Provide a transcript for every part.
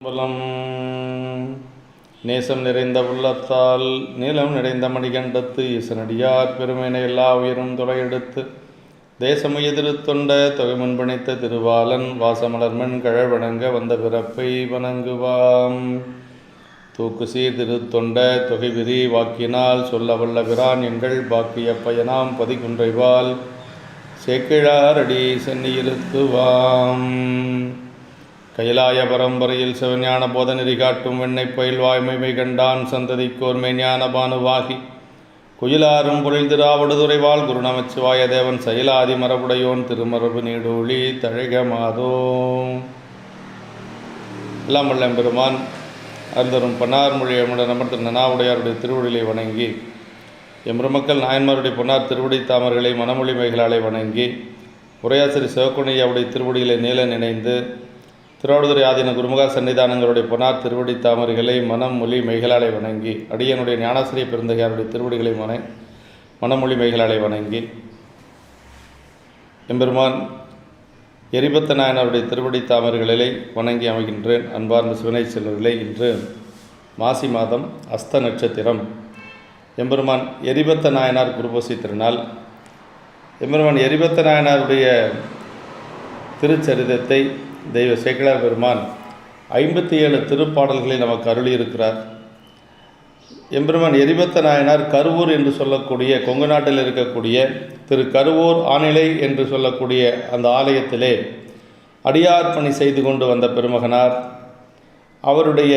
பலம் நேசம் நிறைந்த உள்ளத்தால் நீளம் நிறைந்த மணிகண்டத்து ஈசனடியார் பெருமையினை எல்லா உயிரும் தொலையெடுத்து தேசமு எதிர்த்தொண்ட தொகை முன்பணித்த திருவாளன் வாசமலர்மண் கழவணங்க வந்த பிறப்பை வணங்குவாம். தூக்கு சீர் திருத்தொண்ட தொகை விரி வாக்கினால் சொல்ல வல்ல பிரான் எங்கள் பாக்கிய பயனாம் பதிகுன்றைவால் சேக்கிழாரடி சென்னியிருத்துவாம். கைலாய பரம்பரையில் சிவஞான போத நெறி காட்டும் வெண்ணை பயில் வாய்மைமை கண்டான் சந்ததிக்கோர் மெய்ஞான பானுவாகி குயிலாரும் பொழில் திராவடுதுறைவாள் குரு நமச்சிவாய தேவன் செயலாதி மரபுடையோன் திருமரபு நீடூழி தழக மாதோ. எல்லாம் வல்ல பெருமான் அருந்தரும் பன்னார் மொழி அமுடன் அமர்ந்த நனாவுடையாருடைய திருவடிகளை வணங்கி எம்பெருமக்கள் நாயன்மாருடைய பொன்னார் திருவடி தாமர்களை மனமொழி மைகளாலை வணங்கி உரையாசிரி சிவக்குணையாவுடைய திருவடிகளை நீல நினைந்து திருவாவடுதுறை ஆதீன குருமுக சன்னிதானங்களுடைய பொன்னார் திருவடி தாமரைகளை மனம் மொழி மெய்களாலை வணங்கி அடியனுடைய ஞானாசிரிய பெருந்தகையாருடைய திருவடிகளை மனமொழி மெய்களாலை வணங்கி எம்பெருமான் எரிபத்த நாயனாருடைய திருவடி தாமரைகளை வணங்கி அமைகின்றேன். அன்பார்ந்த சிவனை செல்வர்களே, இன்று மாசி மாதம் அஸ்த நட்சத்திரம். எம்பெருமான் எரிபத்த நாயனார் குருபூசை திருநாள். எம்பெருமான் எரிபத்த நாயனாருடைய திருச்சரிதத்தை தெய்வ சேக்கிழார் பெருமான் 57 திருப்பாடல்களை நமக்கு அருளியிருக்கிறார். எம்பெருமான் எரிபத்த நாயனார் கருவூர் என்று சொல்லக்கூடிய கொங்கு நாட்டில் இருக்கக்கூடிய திரு கருவூர் ஆநிலை என்று சொல்லக்கூடிய அந்த ஆலயத்திலே அடியார் பணி செய்து கொண்டு வந்த பெருமகனார். அவருடைய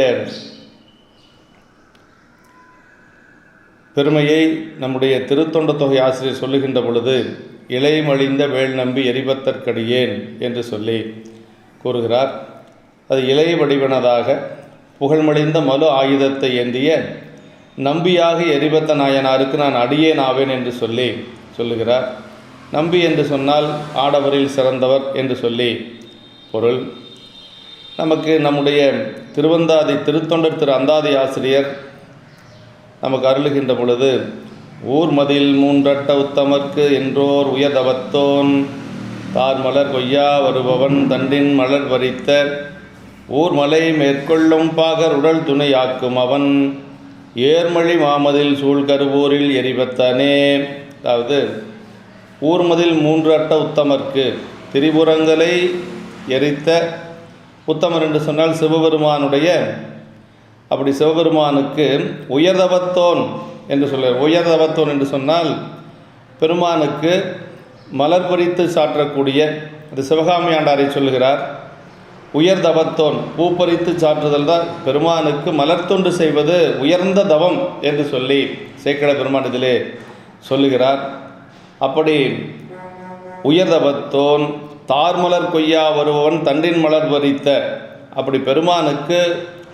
பெருமையை நம்முடைய திருத்தொண்ட தொகை ஆசிரியர் சொல்லுகின்ற பொழுது இலைமழிந்த வேள் நம்பி எரிபத்தற்கடியேன் என்று சொல்லி கூறுகிறார். அது இலை வடிவனதாக புகழ்மழிந்த மலு ஆயுதத்தை ஏந்திய நம்பியாக எரிபத்த நாயனாருக்கு நான் அடியேன் ஆவேன் என்று சொல்லுகிறார். நம்பி என்று சொன்னால் ஆடவரில் சிறந்தவர் என்று சொல்லி பொருள். நமக்கு நம்முடைய திருவந்தாதி திருத்தொண்டர் திரு அந்தாதி ஆசிரியர் நமக்கு அருளுகின்ற பொழுது ஊர்மதில் மூன்றட்ட உத்தமர்க்கு என்றோர் உயர்தவத்தோன் தார் மலர் கொய்யா வருபவன் தண்டின் மலர் வரித்த ஊர்மலை மேற்கொள்ளும் பாகர் உடல் துணையாக்கும் அவன் ஏர்மழி மாமதில் சூழ்கருவூரில் எரிபத்தானே. அதாவது ஊர்மதில் 3 அட்ட உத்தமர்க்கு திரிபுரங்களை எரித்த உத்தமர் என்று சொன்னால் சிவபெருமானுடைய, அப்படி சிவபெருமானுக்கு உயர்தவத்தோன் என்று சொல்ல. உயர்தவத்தோன் என்று சொன்னால் பெருமானுக்கு மலர் பறித்து சாற்றக்கூடிய, அது சிவகாமி ஆண்டாரை சொல்லுகிறார். உயர் தவத்தோன் பூ பறித்து சாற்றுதல் தான் பெருமானுக்கு மலர் தொண்டு செய்வது உயர்ந்த தவம் என்று சொல்லி சேக்கிழ பெருமான் இதிலே சொல்லுகிறார். அப்படி உயர் தவத்தோன் தார்மலர் கொய்யா வருபவன் தண்டின் மலர் பறித்த, அப்படி பெருமானுக்கு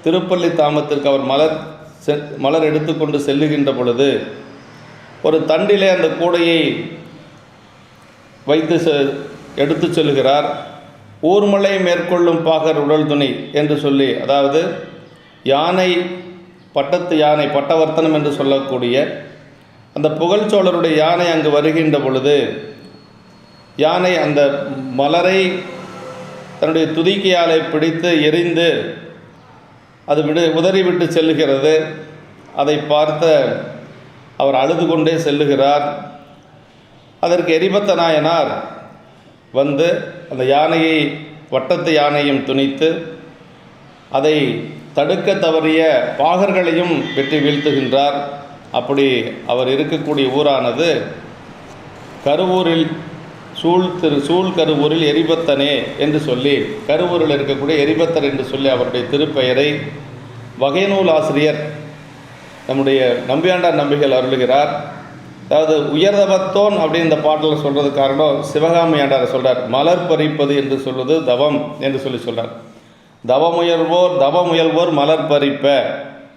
திருப்பள்ளி தாமத்திற்கு அவர் மலர் எடுத்துக்கொண்டு செல்லுகின்ற பொழுது ஒரு தண்டிலே அந்த கூடையை வைத்து எடுத்து செல்கிறார். ஊர்மலை மேற்கொள்ளும் பாகர் உடல் துணை என்று சொல்லி, அதாவது யானை, பட்டத்து யானை, பட்டவர்த்தனம் என்று சொல்லக்கூடிய அந்த புகழ்ச்சோழருடைய யானை அங்கு வருகின்ற பொழுது யானை அந்த மலரை தன்னுடைய துதிக்கையாலை பிடித்து எரிந்து அது உதறிவிட்டு செல்லுகிறது. அதை பார்த்த அவர் அழுது கொண்டே செல்லுகிறார். அதற்கு எரிபத்த நாயனார் வந்து அந்த யானையை, வட்டத்து யானையும் துணித்து அதை தடுக்க தவறிய பாகர்களையும் வெற்றி வீழ்த்துகின்றார். அப்படி அவர் இருக்கக்கூடிய ஊரானது கருவூரில் சூழ் கருவூரில் எரிபத்தனே என்று சொல்லி, கருவூரில் இருக்கக்கூடிய எரிபத்தர் என்று சொல்லி அவருடைய திருப்பெயரை வகைநூல் ஆசிரியர் நம்முடைய நம்பியாண்டார் நம்பிகள் அருளுகிறார். அதாவது உயர்தவத்தோன் அப்படின்னு இந்த பாட்டில் சொல்கிறது காரணம் சிவகாமி ஆண்டாரை சொல்கிறார். மலர் பறிப்பது என்று சொல்வது தவம் என்று சொல்கிறார். தவமுயல்வோர் மலர் பறிப்ப,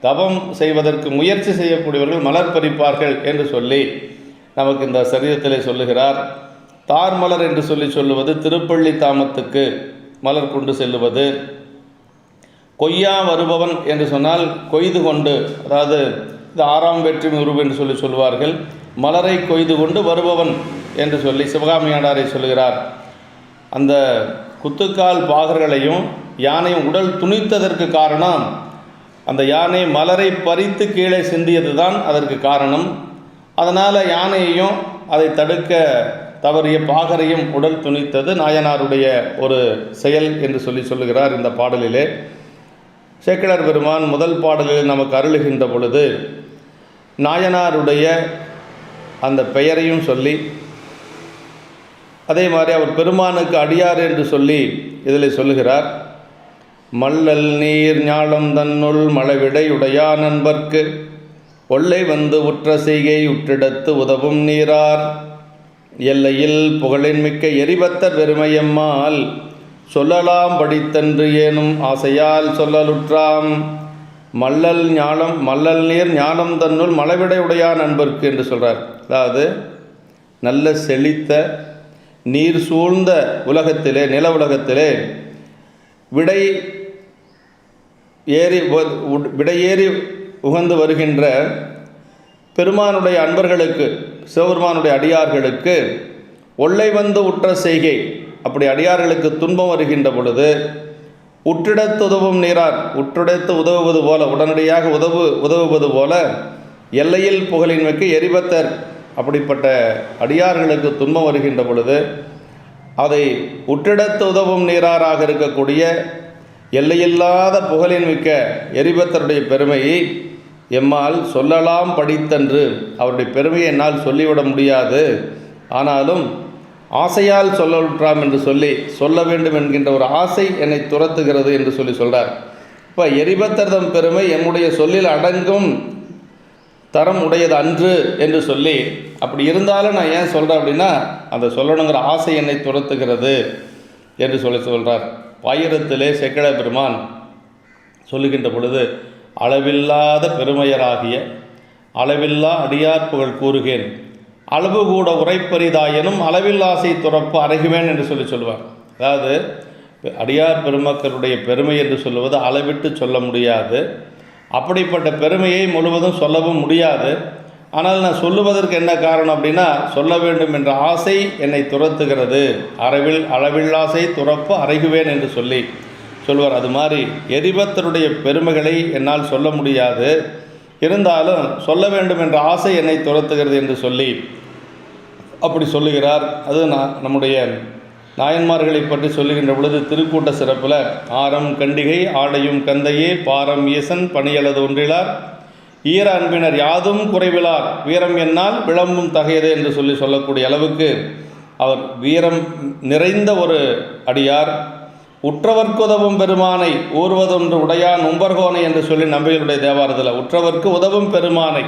தவம் செய்வதற்கு முயற்சி செய்யக்கூடியவர்கள் மலர் பறிப்பார்கள் என்று சொல்லி நமக்கு இந்த சரீரத்திலே சொல்லுகிறார். தார் மலர் என்று சொல்லுவது திருப்பள்ளி தாமத்துக்கு மலர் கொண்டு செல்லுவது. கொய்யா வருபவன் என்று சொன்னால் கொய்து கொண்டு, அதாவது இது 6ஆம் வெற்றி உருவு என்று சொல்லுவார்கள். மலரை கொய்து கொண்டு வருபவன் என்று சொல்லி சிவகாமி ஆண்டாரை சொல்லுகிறார். அந்த குத்துக்கால் பாகர்களையும் யானை உடல் துணித்ததற்கு காரணம் அந்த யானை மலரை பறித்து கீழே சிந்தியது தான் அதற்கு காரணம். அதனால் யானையையும் அதை தடுக்க தவறிய பாகரையும் உடல் துணித்தது நாயனாருடைய ஒரு செயல் என்று சொல்லுகிறார் இந்த பாடலிலே. சேக்கிழார் பெருமான் முதல் பாடலில் நமக்கு அருளுகின்ற பொழுது நாயனாருடைய அந்த பெயரையும் சொல்லி, அதே மாதிரி அவர் பெருமானுக்கு அடியார் என்று சொல்லி இதில் சொல்லுகிறார். மல்லல் நீர் ஞாலம் தன்னுள் மழவிடை உடையா நண்பர்க்கு ஒல்லை வந்து உற்ற செய்கை உற்றிடத்து உதவும் நீரார் எல்லையில் புகழின் மிக்க எரிபத்தர் பெருமையம்மாள் சொல்லலாம் படித்தன்று ஏனும் ஆசையால் சொல்லலுற்றாம். மல்லல் நீர் ஞானம் தன்னுள் மழவிடை உடையா நண்பர்க்கு என்று சொல்கிறார். அதாவது நல்ல செழித்த நீர் சூழ்ந்த உலகத்திலே, நில உலகத்திலே விடையேறி உகந்து வருகின்ற பெருமானுடைய அன்பர்களுக்கு, சிவபெருமானுடைய அடியார்களுக்கு ஒல்லை வந்து உற்ற செய்கை, அப்படி அடியார்களுக்கு துன்பம் வருகின்ற பொழுது உற்றிடத்து உதவும் நீரார், உற்றிடத்து உதவுவது போல, உடனடியாக உதவுவது போல எல்லையில் புகழின் மிக்க எரிபத்தர், அப்படிப்பட்ட அடியார்களுக்கு துன்பம் வருகின்ற பொழுது அதை உற்றிடத்து உதவும் நீராராக இருக்கக்கூடிய எல்லையில்லாத புகழின் மிக்க எரிபத்தருடைய பெருமையை எம்மால் சொல்லலாம் படித்தன்று, அவருடைய பெருமையை என்னால் சொல்லிவிட முடியாது, ஆனாலும் ஆசையால் சொல்லலுற்றாம் என்று சொல்ல வேண்டும் என்கின்ற ஒரு ஆசை என்னை துரத்துகிறது என்று சொல்கிறார். இப்போ எரிபத்தர்தம் பெருமை என்னுடைய சொல்லில் அடங்கும் தரம் உடையது அன்று என்று சொல்லி, அப்படி இருந்தாலும் நான் ஏன் சொல்கிறேன் அப்படின்னா அந்த சொல்லணுங்கிற ஆசை என்னை துரத்துகிறது என்று சொல்கிறார். பாயிரத்திலே சேக்கிழார் பெருமான் சொல்லுகின்ற பொழுது, அளவில்லாத பெருமையராகிய அளவில்லா அடியார் புகழ் கூறுகேன், அளவு கூட உரைப்பரிதாயனும் அளவில் ஆசை துறப்பு அறைகுவேன் என்று சொல்லுவார். அதாவது அடியார் பெருமக்களுடைய பெருமை என்று சொல்லுவது அளவிட்டு சொல்ல முடியாது, அப்படிப்பட்ட பெருமையை முழுவதும் சொல்லவும் முடியாது. ஆனால் நான் சொல்லுவதற்கு என்ன காரணம் அப்படின்னா, சொல்ல வேண்டும் என்ற ஆசை என்னை துரத்துகிறது, அளவில்லாசை துறப்பு அறைகுவேன் என்று சொல்வார். அது மாதிரி எரிபத்தருடைய பெருமைகளை என்னால் சொல்ல முடியாது, இருந்தாலும் சொல்ல வேண்டும் என்ற ஆசை என்னை துரத்துகிறது என்று அப்படி சொல்லுகிறார். அது நம்முடைய நாயன்மார்களை பற்றி சொல்லுகின்ற பொழுது திருக்கூட்ட சிறப்பில் ஆரம் கண்டிகை ஆடையும் கந்தையே பாரம் ஈசன் பணியலது ஒன்றிலார் ஈர அன்பினர் யாதும் குறைவிலார் வீரம் என்னால் விளம்பும் தகையது என்று சொல்லக்கூடிய அளவுக்கு அவர் வீரம் நிறைந்த ஒரு அடியார். உற்றவர்க்கு உதவும் பெருமானை ஊர்வதொன்று உடையான் உம்பர்கோனை என்று சொல்லி நம்பிகளுடைய தேவாரத்தில் உற்றவர்க்கு உதவும் பெருமானை,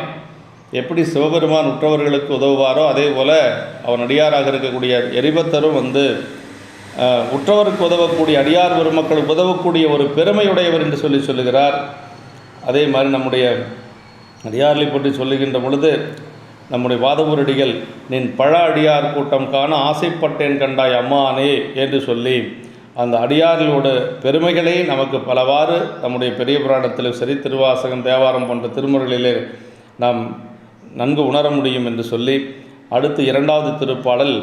எப்படி சிவபெருமான் உற்றவர்களுக்கு உதவுவாரோ அதே போல் அவன் அடியாராக இருக்கக்கூடிய எரிபத்தரும் உற்றவருக்கு உதவக்கூடிய அடியார் பெருமக்களுக்கு உதவக்கூடிய ஒரு பெருமையுடையவர் என்று சொல்லுகிறார். அதே மாதிரி நம்முடைய அடியார்களை பற்றி சொல்லுகின்ற பொழுது நம்முடைய வாதவூரடிகள் நின் பழ அடியார் கூட்டம் காண ஆசைப்பட்டேன் கண்டாய் அம்மானே என்று சொல்லி அந்த அடியார்களோட பெருமைகளை நமக்கு பலவாறு நம்முடைய பெரிய புராணத்தில் சரி, திருவாசகம், தேவாரம் போன்ற திருமுறைகளிலே நாம் நன்கு உணர முடியும் என்று சொல்லி, அடுத்து இரண்டாவது திருப்பாடல்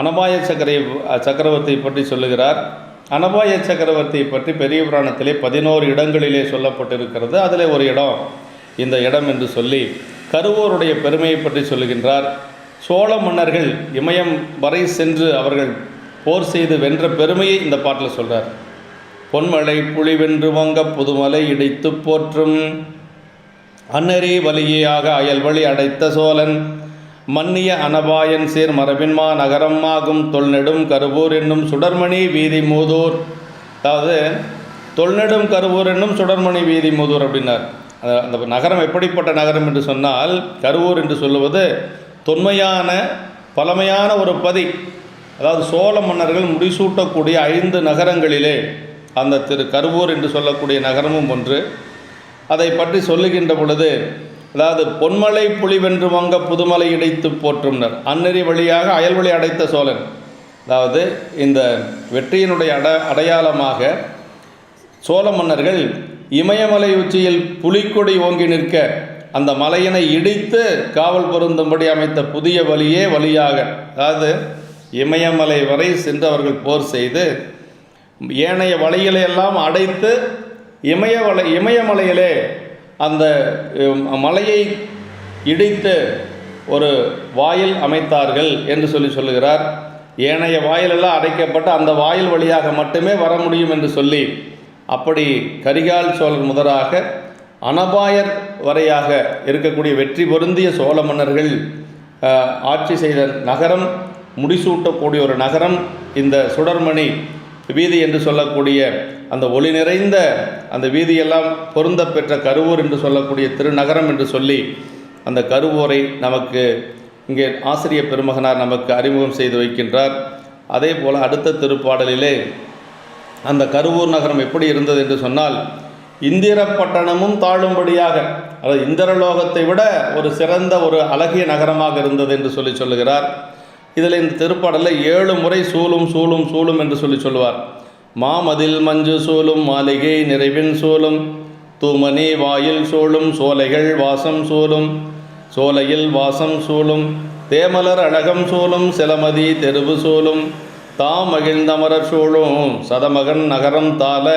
அனபாய சக்கரவர்த்தியை பற்றி சொல்லுகிறார். அனபாய சக்கரவர்த்தியை பற்றி பெரிய புராணத்திலே 11 இடங்களிலே சொல்லப்பட்டிருக்கிறது. அதில் ஒரு இடம் இந்த இடம் என்று சொல்லி கருவூருடைய பெருமையை பற்றி சொல்லுகின்றார். சோழ மன்னர்கள் இமயம் வரை சென்று அவர்கள் போர் செய்து வென்ற பெருமையை இந்த பாட்டில் சொல்கிறார். பொன்மலை புலி வென்று வங்க புதுமலை இடைத்து போற்றும் அன்னரி வலியாக அயல்வழி அடைத்த சோழன் மன்னிய அனபாயன் சேர் மரபின்மா நகரம் ஆகும் தொல்நெடும் கருவூர் என்னும் சுடர்மணி வீதி மூதூர். அதாவது தொல்நெடும் கருவூர் என்னும் சுடர்மணி வீதி மூதூர் அப்படின்னார். அந்த நகரம் எப்படிப்பட்ட நகரம் என்று சொன்னால், கருவூர் என்று சொல்லுவது தொன்மையான பழமையான ஒரு பதி. அதாவது சோழ மன்னர்கள் முடிசூட்டக்கூடிய 5 நகரங்களிலே அந்த கருவூர் என்று சொல்லக்கூடிய நகரமும் ஒன்று. அதை பற்றி சொல்லுகின்ற பொழுது, அதாவது பொன்மலை புலி வென்று வங்க புதுமலை இடைத்து போற்றும்னர் அன்னறி வழியாக அயல்வழி அடைத்த சோழன். அதாவது இந்த வெற்றியினுடைய அடையாளமாக சோழ மன்னர்கள் இமயமலை உச்சியில் புலிக்கொடி ஓங்கி நிற்க அந்த மலையினை இடித்து காவல் பொருந்தும்படி அமைத்த புதிய வழியாக, அதாவது இமயமலை வரை சென்று அவர்கள் போர் செய்து ஏனைய வழிகளை எல்லாம் அடைத்து இமயமலையிலே அந்த மலையை இடித்து ஒரு வாயில் அமைத்தார்கள் என்று சொல்லுகிறார். ஏனைய வாயிலெல்லாம் அடைக்கப்பட்டு அந்த வாயில் வழியாக மட்டுமே வர முடியும் என்று சொல்லி, அப்படி கரிகால் சோழர் முதலாக அனபாயர் வரையாக இருக்கக்கூடிய வெற்றி பொருந்திய சோழ மன்னர்கள் ஆட்சி செய்த நகரம், முடிசூட்டக்கூடிய ஒரு நகரம் இந்த சுடர்மணி வீதி என்று சொல்லக்கூடிய அந்த ஒளி நிறைந்த அந்த வீதியெல்லாம் பொருந்த பெற்ற கருவூர் என்று சொல்லக்கூடிய திருநகரம் என்று சொல்லி அந்த கருவூரை நமக்கு இங்கே ஆசிரிய பெருமகனார் நமக்கு அறிமுகம் செய்து வைக்கின்றார். அதே போல் அடுத்த திருப்பாடலிலே அந்த கருவூர் நகரம் எப்படி இருந்தது என்று சொன்னால், இந்திரப்பட்டணமும் தாழும்படியாக, அதாவது இந்திரலோகத்தை விட ஒரு சிறந்த ஒரு அழகிய நகரமாக இருந்தது என்று சொல்லுகிறார். இதில் இந்த திருப்பாடலில் 7 முறை சூழும் சூழும் சூழும் என்று சொல்லுவார். மாமதில் மஞ்சு சூழும் மாளிகை நிறைவின் சூழும் தூமணி வாயில் சூழும் சோலைகள் வாசம் சூழும் சோலையில் வாசம் சூழும் தேமலர் அழகம் சூழும் சிலமதி தெருவு சூழும் தாம் மகிழ்ந்தமரர் சூழும் சதமகன் நகரம் தாள.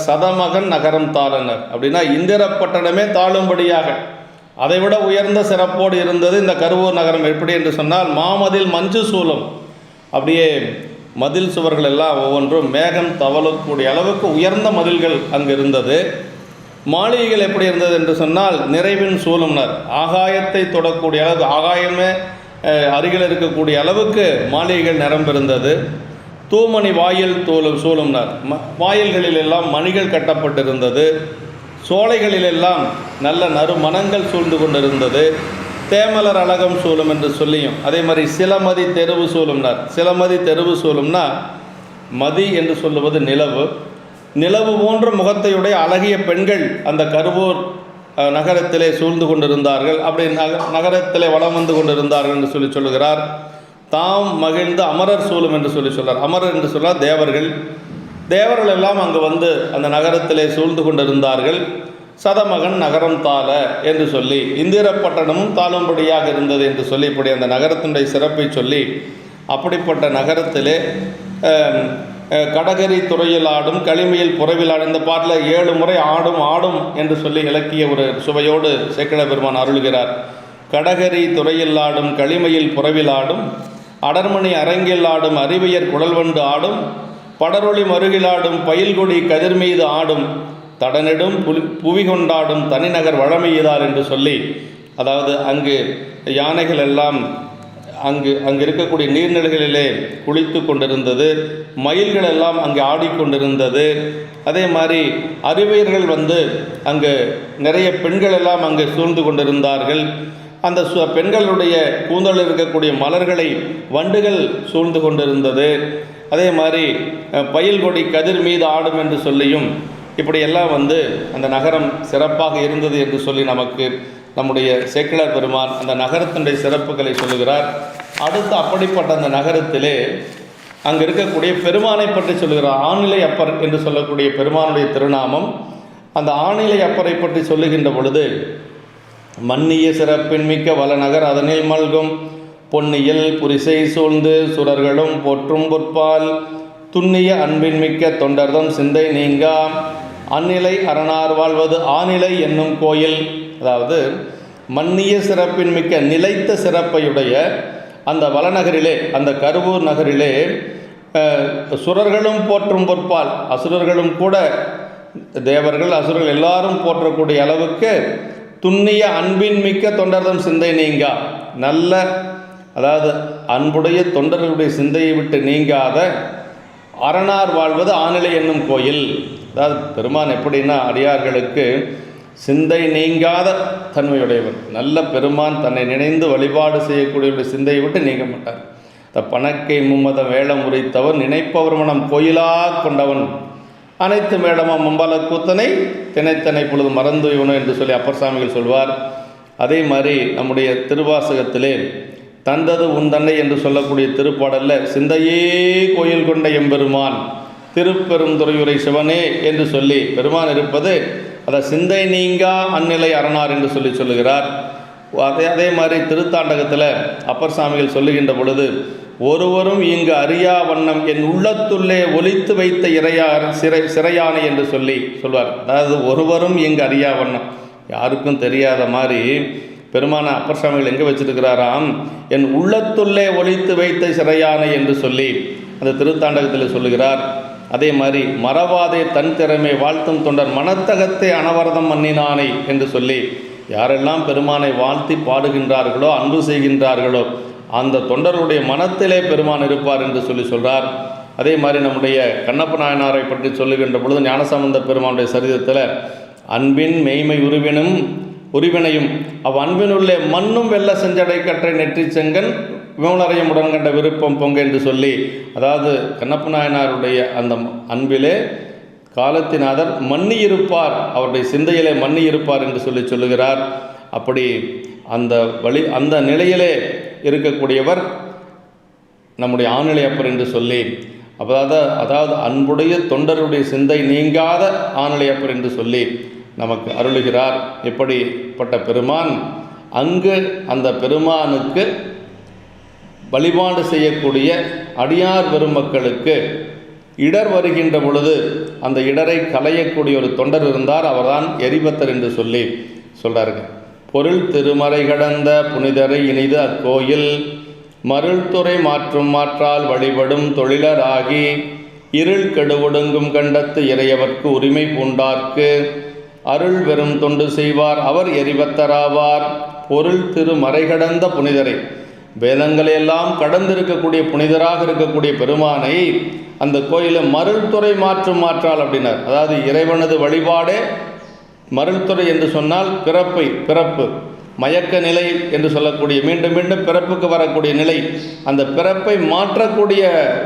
சதமகன் நகரம் தாளனர் அப்படின்னா இந்திரப்பட்டணமே தாழும்படியாக அதைவிட உயர்ந்த சிறப்போடு இருந்தது இந்த கருவூர் நகரம். எப்படி என்று சொன்னால், மாமதில் மஞ்சு சூழும், அப்படியே மதில் சுவர்கள் எல்லாம் ஒவ்வொன்றும் மேகம் தவழக்கூடிய அளவுக்கு உயர்ந்த மதில்கள் அங்கு இருந்தது. மாளிகைகள் எப்படி இருந்தது என்று சொன்னால், நிறைவின் சூழும்னர், ஆகாயத்தை தொடக்கூடிய அளவுக்கு, ஆகாயமே அருகில் இருக்கக்கூடிய அளவுக்கு மாளிகைகள் நிரம்பிருந்தது. தூமணி வாயில் சூழும்னர், வாயில்களில் எல்லாம் மணிகள் கட்டப்பட்டிருந்தது. சோலைகளிலெல்லாம் நல்ல நறுமணங்கள் சூழ்ந்து கொண்டிருந்தது. தேமலர் அழகம் சூழும் என்று சொல்லியும் அதே மாதிரி சிலமதி தெருவு சூழும்னார். சிலமதி தெருவு சூழும்னா, மதி என்று சொல்லுவது நிலவு. நிலவு போன்ற முகத்தையுடைய அழகிய பெண்கள் அந்த கருவூர் நகரத்திலே சூழ்ந்து கொண்டிருந்தார்கள். அப்படி நகரத்திலே வலம் வந்து கொண்டிருந்தார்கள் என்று சொல்லுகிறார். தாம் மகிழ்ந்து அமரர் சூழும் என்று சொல்கிறார். அமரர் என்று சொன்னால் தேவர்கள். தேவர்கள் எல்லாம் அங்கு வந்து அந்த நகரத்திலே சூழ்ந்து கொண்டிருந்தார்கள். சதமகன் நகரம் தாள என்று சொல்லி, இந்திரப்பட்டணமும் தாழும்படியாக இருந்தது என்று சொல்லி, இப்படி அந்த நகரத்தினுடைய சிறப்பை சொல்லி, அப்படிப்பட்ட நகரத்திலே கடகரி துறையில் ஆடும் களிமையில் புறவில் ஆடும். இந்த பாட்டில் 7 முறை ஆடும் ஆடும் என்று சொல்லி இலக்கிய ஒரு சுவையோடு சேக்கிழார் பெருமான் அருள்கிறார். கடகரி துறையில் ஆடும் களிமையில் புறவில் ஆடும், அடர்மணி அரங்கில் ஆடும் அறிவியர் குழல்வண்டு ஆடும், படரொளி மருகிலாடும் பயில்கொடி கதிர் மீது ஆடும், தடனிடும் புவி கொண்டாடும் தனிநகர் வழமையுதார் என்று சொல்லி, அதாவது அங்கு யானைகள் எல்லாம் அங்கு இருக்கக்கூடிய நீர்நிலைகளிலே குளித்து கொண்டிருந்தது. மயில்கள் எல்லாம் அங்கே ஆடிக்கொண்டிருந்தது. அதே மாதிரி அறிவியர்கள் வந்து அங்கு நிறைய பெண்கள் எல்லாம் அங்கு சூழ்ந்து கொண்டிருந்தார்கள். அந்த பெண்களுடைய கூந்தலில் இருக்கக்கூடிய மலர்களை வண்டுகள் சூழ்ந்து கொண்டிருந்தது. அதே மாதிரி பயில்கொடி கதிர் மீது ஆடும் என்று சொல்லியும் இப்படியெல்லாம் வந்து அந்த நகரம் சிறப்பாக இருந்தது என்று சொல்லி நமக்கு நம்முடைய சேக்கிழார் பெருமான் அந்த நகரத்தினுடைய சிறப்புகளை சொல்லுகிறார். அடுத்து அப்படிப்பட்ட அந்த நகரத்திலே அங்கே இருக்கக்கூடிய பெருமானை பற்றி சொல்லுகிறார். ஆணிலை அப்பர் என்று சொல்லக்கூடிய பெருமானுடைய திருநாமம். அந்த ஆணிலை அப்பரை பற்றி சொல்லுகின்ற பொழுது, மன்னிய சிறப்பின் மிக்க வளநகர் அதனில் மல்கும் பொன்னியல் புரிசை சூழ்ந்து சுரர்களும் போற்றும் பொற்பால் துண்ணிய அன்பின் மிக்க தொண்டர்தம் சிந்தை நீங்கா அந்நிலை அரணார் வாழ்வது ஆநிலை என்னும் கோயில். அதாவது மன்னிய சிறப்பின் மிக்க நிலைத்த சிறப்பையுடைய அந்த வளநகரிலே, அந்த கருவூர் நகரிலே சுரர்களும் போற்றும் பொற்பால், அசுரர்களும் கூட, தேவர்கள் அசுரர்கள் எல்லாரும் போற்றக்கூடிய அளவுக்கு துண்ணிய அன்பின் மிக்க தொண்டர்தம் சிந்தை நீங்கா, நல்ல, அதாவது அன்புடைய தொண்டர்களுடைய சிந்தையை விட்டு நீங்காத அரணார் வாழ்வது ஆநிலை என்னும் கோயில். அதாவது பெருமான் எப்படின்னா அடியார்களுக்கு சிந்தை நீங்காத தன்மையுடையவர். நல்ல பெருமான் தன்னை நினைந்து வழிபாடு செய்யக்கூடிய சிந்தையை விட்டு நீங்க மாட்டார். பணக்கை மும்மத வேளம் உரைத்தவர் நினைப்பவர் மனம் கோயிலா கொண்டவன் அனைத்து மேடமாம் மம்பால கூத்தனை தினைத்தனை பொழுது மறந்து இவனோ என்று சொல்லி அப்பர் சாமிகள் சொல்வார். அதே மாதிரி நம்முடைய திருவாசகத்திலே தந்தது உன் தன்னை என்று சொல்லக்கூடிய திருப்பாடலில் சிந்தையே கோயில் கொண்ட எம்பெருமான் திருப்பெருந்துறையுரை சிவனே என்று சொல்லி பெருமான் இருப்பது அதை சிந்தை நீங்கா அந்நிலை அரணார் என்று சொல்லுகிறார். அதே மாதிரி திருத்தாண்டகத்தில் அப்பர் சாமிகள் சொல்லுகின்ற பொழுது ஒருவரும் இங்கு அறியா வண்ணம் என் உள்ளத்துள்ளே ஒளித்து வைத்த சிறையானை என்று சொல்வார். அதாவது ஒருவரும் இங்கு அறியா வண்ணம், யாருக்கும் தெரியாத மாதிரி பெருமான அப்பர் சுவாமிகள் எங்கே வச்சிருக்கிறாராம், என் உள்ளத்துள்ளே ஒளித்து வைத்த சிறையானை என்று சொல்லி அந்த திருத்தாண்டகத்தில் சொல்லுகிறார். அதே மாதிரி மறவாதே தன் திறமை வாழ்த்தும் தொண்டர் மனத்தகத்தை அனவரதம் மன்னினானை என்று சொல்லி யாரெல்லாம் பெருமானை வாழ்த்தி பாடுகின்றார்களோ அன்பு செய்கின்றார்களோ அந்த தொண்டருடைய மனத்திலே பெருமான் இருப்பார் என்று சொல்கிறார். அதே மாதிரி நம்முடைய கண்ணப்ப நாயனாரை பற்றி சொல்லுகின்ற பொழுது ஞானசம்பந்த பெருமானுடைய சரிதத்தில் அன்பின் மெய்மை உருவினையும் அன்பினுள்ளே மண்ணும் வெள்ள செஞ்சடை கற்றை நெற்றி செங்கன் விமலரையும் உடன் கண்ட விருப்பம் பொங்க என்று சொல்லி, அதாவது கண்ணப்ப நாயனாருடைய அந்த அன்பிலே காலத்தினாதர் மன்னி இருப்பார், அவருடைய சிந்தையிலே மன்னி இருப்பார் என்று சொல்லுகிறார். அப்படி அந்த நிலையிலே இருக்கக்கூடியவர் நம்முடைய ஆநிலையப்பர் என்று சொல்லி, அதாவது அன்புடைய தொண்டருடைய சிந்தை நீங்காத ஆநிலையப்பர் என்று சொல்லி நமக்கு அருளுகிறார். இப்படிப்பட்ட பெருமான் அங்கு அந்த பெருமானுக்கு வழிபாடு செய்யக்கூடிய அடியார் பெருமக்களுக்கு இடர் வருகின்ற பொழுது அந்த இடரை களையக்கூடிய ஒரு தொண்டர் இருந்தார், அவர்தான் எரிபத்தர் என்று சொல்கிறார்கள். பொருள் திருமறை கடந்த புனிதரை இனிது அக்கோயில் மருள்துறை மாற்றால் வழிபடும் தொழிலராகி இருள் கெடுவொடுங்கும் கண்டத்து இறையவர்க்கு உரிமை பூண்டார்க்கு அருள் வெறும் தொண்டு செய்வார் அவர் எரிபத்தராவார். பொருள் திருமறை கடந்த புனிதரை, வேதங்களையெல்லாம் கடந்திருக்கக்கூடிய புனிதராக இருக்கக்கூடிய பெருமானை அந்த கோயிலில் மருள்துறை மாற்றால் அப்படின்னார். அதாவது இறைவனது வழிபாடே மருள்துறை என்று சொன்னால் பிறப்பு மயக்க நிலை என்று சொல்லக்கூடிய மீண்டும் மீண்டும் பிறப்புக்கு வரக்கூடிய நிலை, அந்த பிறப்பை மாற்றக்கூடிய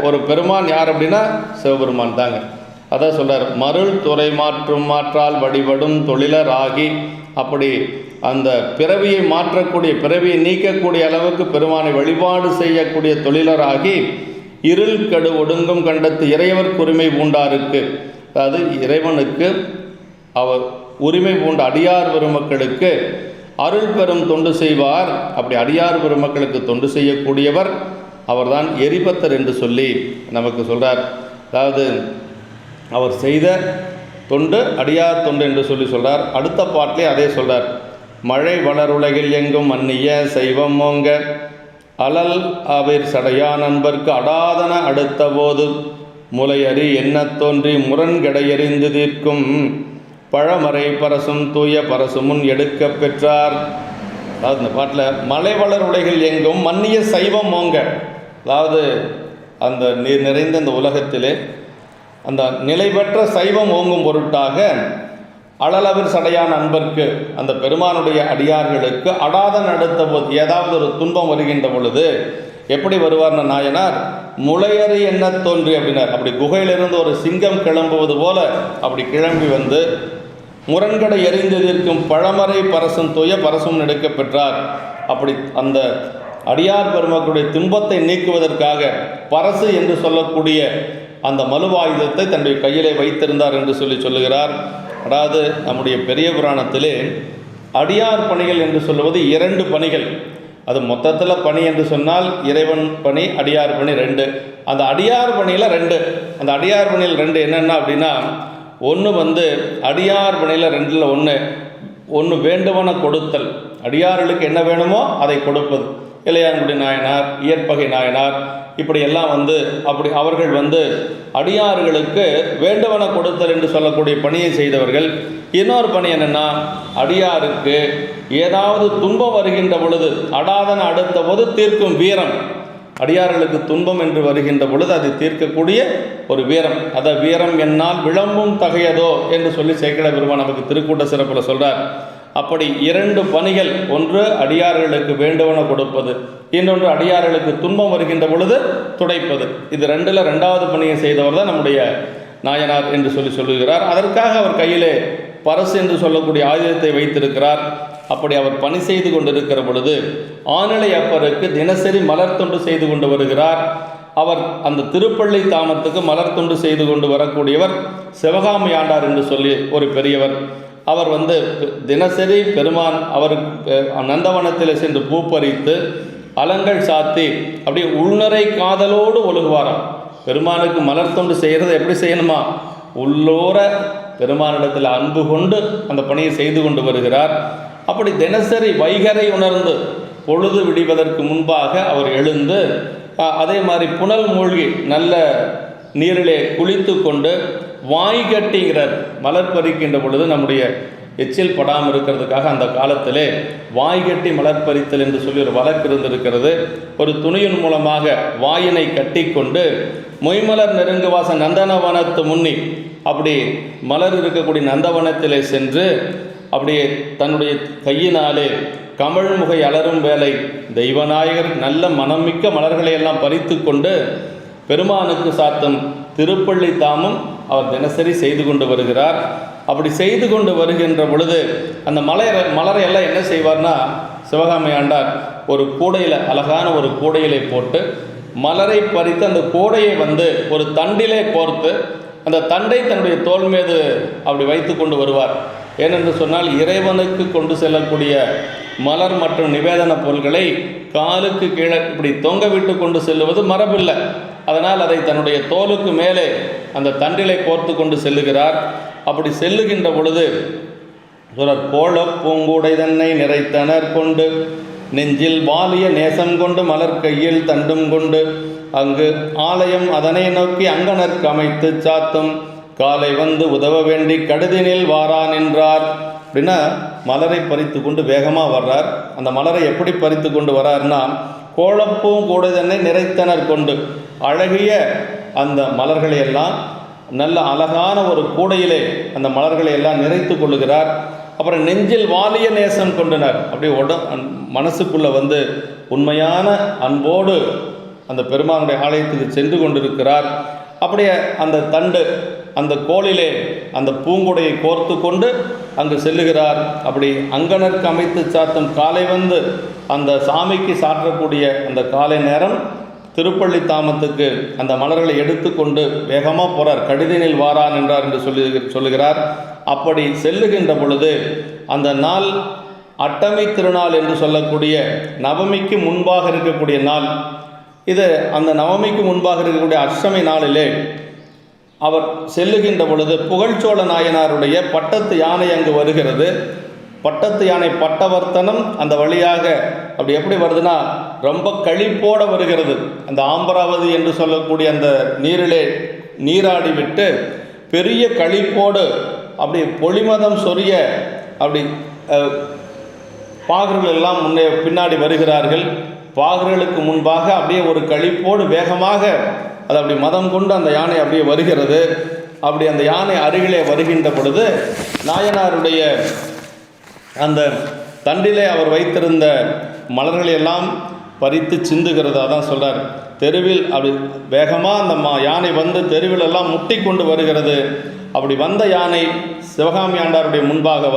ஒரு பெருமான் யார் அப்படின்னா சிவபெருமான் தாங்க. அதான் சொல்கிறார், மருள் துறை மாற்றால் வழிபடும் தொழிலர் ஆகி. அப்படி அந்த பிறவியை மாற்றக்கூடிய பிறவியை நீக்கக்கூடிய அளவுக்கு பெருமானை வழிபாடு செய்யக்கூடிய தொழிலராகி இருள் கெடு ஒடுங்கும் கண்டத்து இறையவர்க்கு உரிமை பூண்டாருக்கு, அதாவது இறைவனுக்கு அவர் உரிமை பூண்ட அடியார் பெருமக்களுக்கு அருள் பெரும் தொண்டு செய்வார். அப்படி அடியார் பெருமக்களுக்கு தொண்டு செய்யக்கூடியவர் அவர்தான் எரிபத்தர் என்று சொல்லி நமக்கு சொல்கிறார். அதாவது அவர் செய்த தொண்டு அடியார் தொண்டு என்று சொல்கிறார். அடுத்த பாட்டிலே அதே சொல்கிறார், மழை வளருலகில் எங்கும் மன்னிய செய்வம் ஓங்க அலல் அவர் சடையா நண்பர்க்கு அடாதன அடுத்த போது முளையறி என்ன தோன்றி முரண்கடையறிந்து தீர்க்கும் பழமறை பரசும் தூய பரசுமுன் எடுக்க பெற்றார். அதாவது இந்த பாட்டில் மலை வளர் உலகில் எங்கும் மன்னிய சைவம் ஓங்க, அதாவது அந்த நீர் நிறைந்த இந்த உலகத்திலே அந்த நிலை பெற்ற சைவம் ஓங்கும் பொருட்டாக அழலவர் சடையான அன்பர்க்கு அந்த பெருமானுடைய அடியார்களுக்கு அடாதன் அடுத்த போது ஏதாவது ஒரு துன்பம் வருகின்ற பொழுது எப்படி வருவார்னு நாயனார் முளையறி என்ன தோன்றி அப்படின்னார். அப்படி குகையிலிருந்து ஒரு சிங்கம் கிளம்புவது போல அப்படி கிளம்பி வந்து முரண்கடை எறிந்ததற்கும் பழமறை பரசும் தூய பரசும் எடுக்க பெற்றார். அப்படி அந்த அடியார் பெருமக்களுடைய துன்பத்தை நீக்குவதற்காக பரசு என்று சொல்லக்கூடிய அந்த மலுவாயுதத்தை தன்னுடைய கையிலே வைத்திருந்தார் என்று சொல்லுகிறார். அதாவது நம்முடைய பெரிய புராணத்திலே அடியார் பணிகள் என்று சொல்லுவது 2 பணிகள். அது மொத்தத்தில் பணி என்று சொன்னால் இறைவன் பணி அடியார் பணி 2. அந்த அடியார் பணியில் 2, அந்த அடியார் பணியில் 2 என்னென்ன அப்படின்னா, ஒன்று அடியார் பணியில் 2ல் ஒன்று வேண்டுவன கொடுத்தல், அடியார்களுக்கு என்ன வேணுமோ அதை கொடுப்பது. இளையான்குடி நாயனார், இயற்பகை நாயனார் இப்படி எல்லாம் அப்படி அவர்கள் அடியார்களுக்கு வேண்டுவன கொடுத்தல் என்று சொல்லக்கூடிய பணியை செய்தவர்கள். இன்னொரு பணி என்னென்னா, அடியாருக்கு ஏதாவது துன்பம் வருகின்ற பொழுது அடாதன அடுத்த போது தீர்க்கும் வீரம். அடியார்களுக்கு துன்பம் என்று வருகின்ற பொழுது அதை தீர்க்கக்கூடிய ஒரு வீரம், அதை வீரம் என்னால் விளம்பும் தகையதோ என்று சொல்லி சேக்கிழ பெருமான் நமக்கு திருக்கூட்ட சிறப்பில் சொல்கிறார். அப்படி 2 பணிகள், ஒன்று அடியார்களுக்கு வேண்டுவன கொடுப்பது, இன்னொன்று அடியார்களுக்கு துன்பம் வருகின்ற பொழுது துடைப்பது. இது 2ல் 2வது பணியை செய்தவர் தான் நம்முடைய நாயனார் என்று சொல்லுகிறார். அதற்காக அவர் கையிலே பரசு என்று சொல்லக்கூடிய ஆயுதத்தை வைத்திருக்கிறார். அப்படி அவர் பணி செய்து கொண்டிருக்கிற பொழுது ஆநிலை அப்பருக்கு தினசரி மலர் தொண்டு செய்து கொண்டு வருகிறார். அவர் அந்த திருப்பள்ளி தாமத்துக்கு மலர் தொண்டு செய்து கொண்டு வரக்கூடியவர் சிவகாமி ஆண்டார் என்று சொல்லி ஒரு பெரியவர். அவர் தினசரி பெருமான் அவருக்கு நந்தவனத்தில் சென்று பூ பறித்து அலங்கள் சாத்தி அப்படியே உள்நரை காதலோடு ஒழுகுவாராம். பெருமானுக்கு மலர் தொண்டு செய்கிறது எப்படி செய்யணுமா? உள்ளோர பெருமானிடத்தில் அன்பு கொண்டு அந்த பணியை செய்து கொண்டு வருகிறார். அப்படி தினசரி வைகரை உணர்ந்து பொழுது விடிவதற்கு முன்பாக அவர் எழுந்து அதே மாதிரி புனல் மூழ்கி நல்ல நீரிலே குளித்து கொண்டு வாய் கட்டிங்கிறார். மலர் பறிக்கின்ற பொழுது நம்முடைய எச்சில் படாமல் இருக்கிறதுக்காக அந்த காலத்திலே வாய்கட்டி மலர் பறித்தல் என்று சொல்லி ஒரு வழக்கு இருந்திருக்கிறது. ஒரு துணியின் மூலமாக வாயினை கட்டி கொண்டு மொய்மலர் நெருங்குவாச நந்தனவனத்து முன்னி அப்படி மலர் இருக்கக்கூடிய நந்தவனத்திலே சென்று அப்படியே தன்னுடைய கையினாலே கமழ்முகை அலரும் வேலை தெய்வநாயகர் நல்ல மனமிக்க மலர்களை எல்லாம் பறித்து கொண்டு பெருமானுக்கு சாத்தும் திருப்பள்ளி தாமும் அவர் தினசரி செய்து கொண்டு வருகிறார். அப்படி செய்து கொண்டு வருகின்ற பொழுது அந்த மலரை எல்லாம் என்ன செய்வார்னா, சிவகாமி ஆண்டார் ஒரு கூடையில் அழகான ஒரு கூடையிலே போட்டு மலரை பறித்து அந்த கூடையை ஒரு தண்டிலே கோர்த்து அந்த தண்டை தன்னுடைய தோல் மீது அப்படி வைத்து கொண்டு வருவார். ஏனென்று சொன்னால் இறைவனுக்கு கொண்டு செல்லக்கூடிய மலர் மற்றும் நிவேதன பொருள்களை காலுக்கு கீழே இப்படி தொங்க விட்டு கொண்டு செல்லுவது மரபில்லை. அதனால் அதை தன்னுடைய தோலுக்கு மேலே அந்த தண்டிலை கோர்த்து கொண்டு செல்லுகிறார். அப்படி செல்லுகின்ற பொழுது கோல பூங்கூடை தன்னை நிறைத்தனர் கொண்டு நெஞ்சில் வாலிய நேசம் கொண்டு மலர் கையில் தண்டும் கொண்டு அங்கு ஆலயம் அதனை நோக்கி அங்கனர்க்கு அமைத்து சாத்தும் காலை உதவ வேண்டி கடுதினில் வாரான் என்றார். அப்படின்னா மலரை பறித்து கொண்டு வேகமாக வர்றார். அந்த மலரை எப்படி பறித்து கொண்டு வர்றார்னா, கோலப்பூம் கூடை தன்னை நிறைத்தனர் கொண்டு அழகிய அந்த மலர்களை எல்லாம் நல்ல அழகான ஒரு கூடையிலே அந்த மலர்களை எல்லாம் நிறைத்து கொள்ளுகிறார். அப்புறம் நெஞ்சில் வாலிய நேசம் கொண்டனர். அப்படி மனசுக்குள்ளே உண்மையான அன்போடு அந்த பெருமானுடைய ஆலயத்துக்கு சென்று கொண்டிருக்கிறார். அப்படியே அந்த தண்டு அந்த கோலிலே அந்த பூங்குடையை கோர்த்து கொண்டு அங்கு செல்லுகிறார். அப்படி அங்கனருக்கு அமைத்து சாத்தும் காலை அந்த சாமிக்கு சாற்றக்கூடிய அந்த காலை நேரம் திருப்பள்ளி தாமத்துக்கு அந்த மலர்களை எடுத்து கொண்டு வேகமாக போகிறார். கடிதினில் வாரான் என்றார் என்று சொல்லுகிறார். அப்படி செல்லுகின்ற பொழுது அந்த நாள் அட்டமை திருநாள் என்று சொல்லக்கூடிய நவமிக்கு முன்பாக இருக்கக்கூடிய நாள். இது அந்த நவமிக்கு முன்பாக இருக்கக்கூடிய அஷ்டமி நாளிலே அவர் செல்லுகின்ற பொழுது புகழ்ச்சோழ நாயனாருடைய பட்டத்து யானை அங்கு வருகிறது. பட்டத்து யானை பட்டவர்த்தனம் அந்த வழியாக அப்படி எப்படி வருதுன்னா ரொம்ப கழிப்போடு வருகிறது. அந்த ஆம்பராவதி என்று சொல்லக்கூடிய அந்த நீரிலே நீராடி விட்டு பெரிய கழிப்போடு அப்படி பொலிமதம் சொரிய அப்படி பாகர்கள் எல்லாம் பின்னாடி வருகிறார்கள். பாகர்களுக்கு முன்பாக அப்படியே ஒரு கழிப்போடு வேகமாக அது அப்படி மதம் கொண்டு அந்த யானை அப்படியே வருகிறது. அப்படி அந்த யானை அருகிலே வருகின்ற பொழுது நாயனாருடைய அந்த தண்டிலே அவர் வைத்திருந்த மலர்களை எல்லாம் பறித்து சிந்துகிறது. அதான் சொல்கிறார், தெருவில் அப்படி வேகமாக அந்த யானை தெருவில் எல்லாம் முட்டி கொண்டு வருகிறது. அப்படி வந்த யானை சிவகாமி ஆண்டாருடைய முன்பாக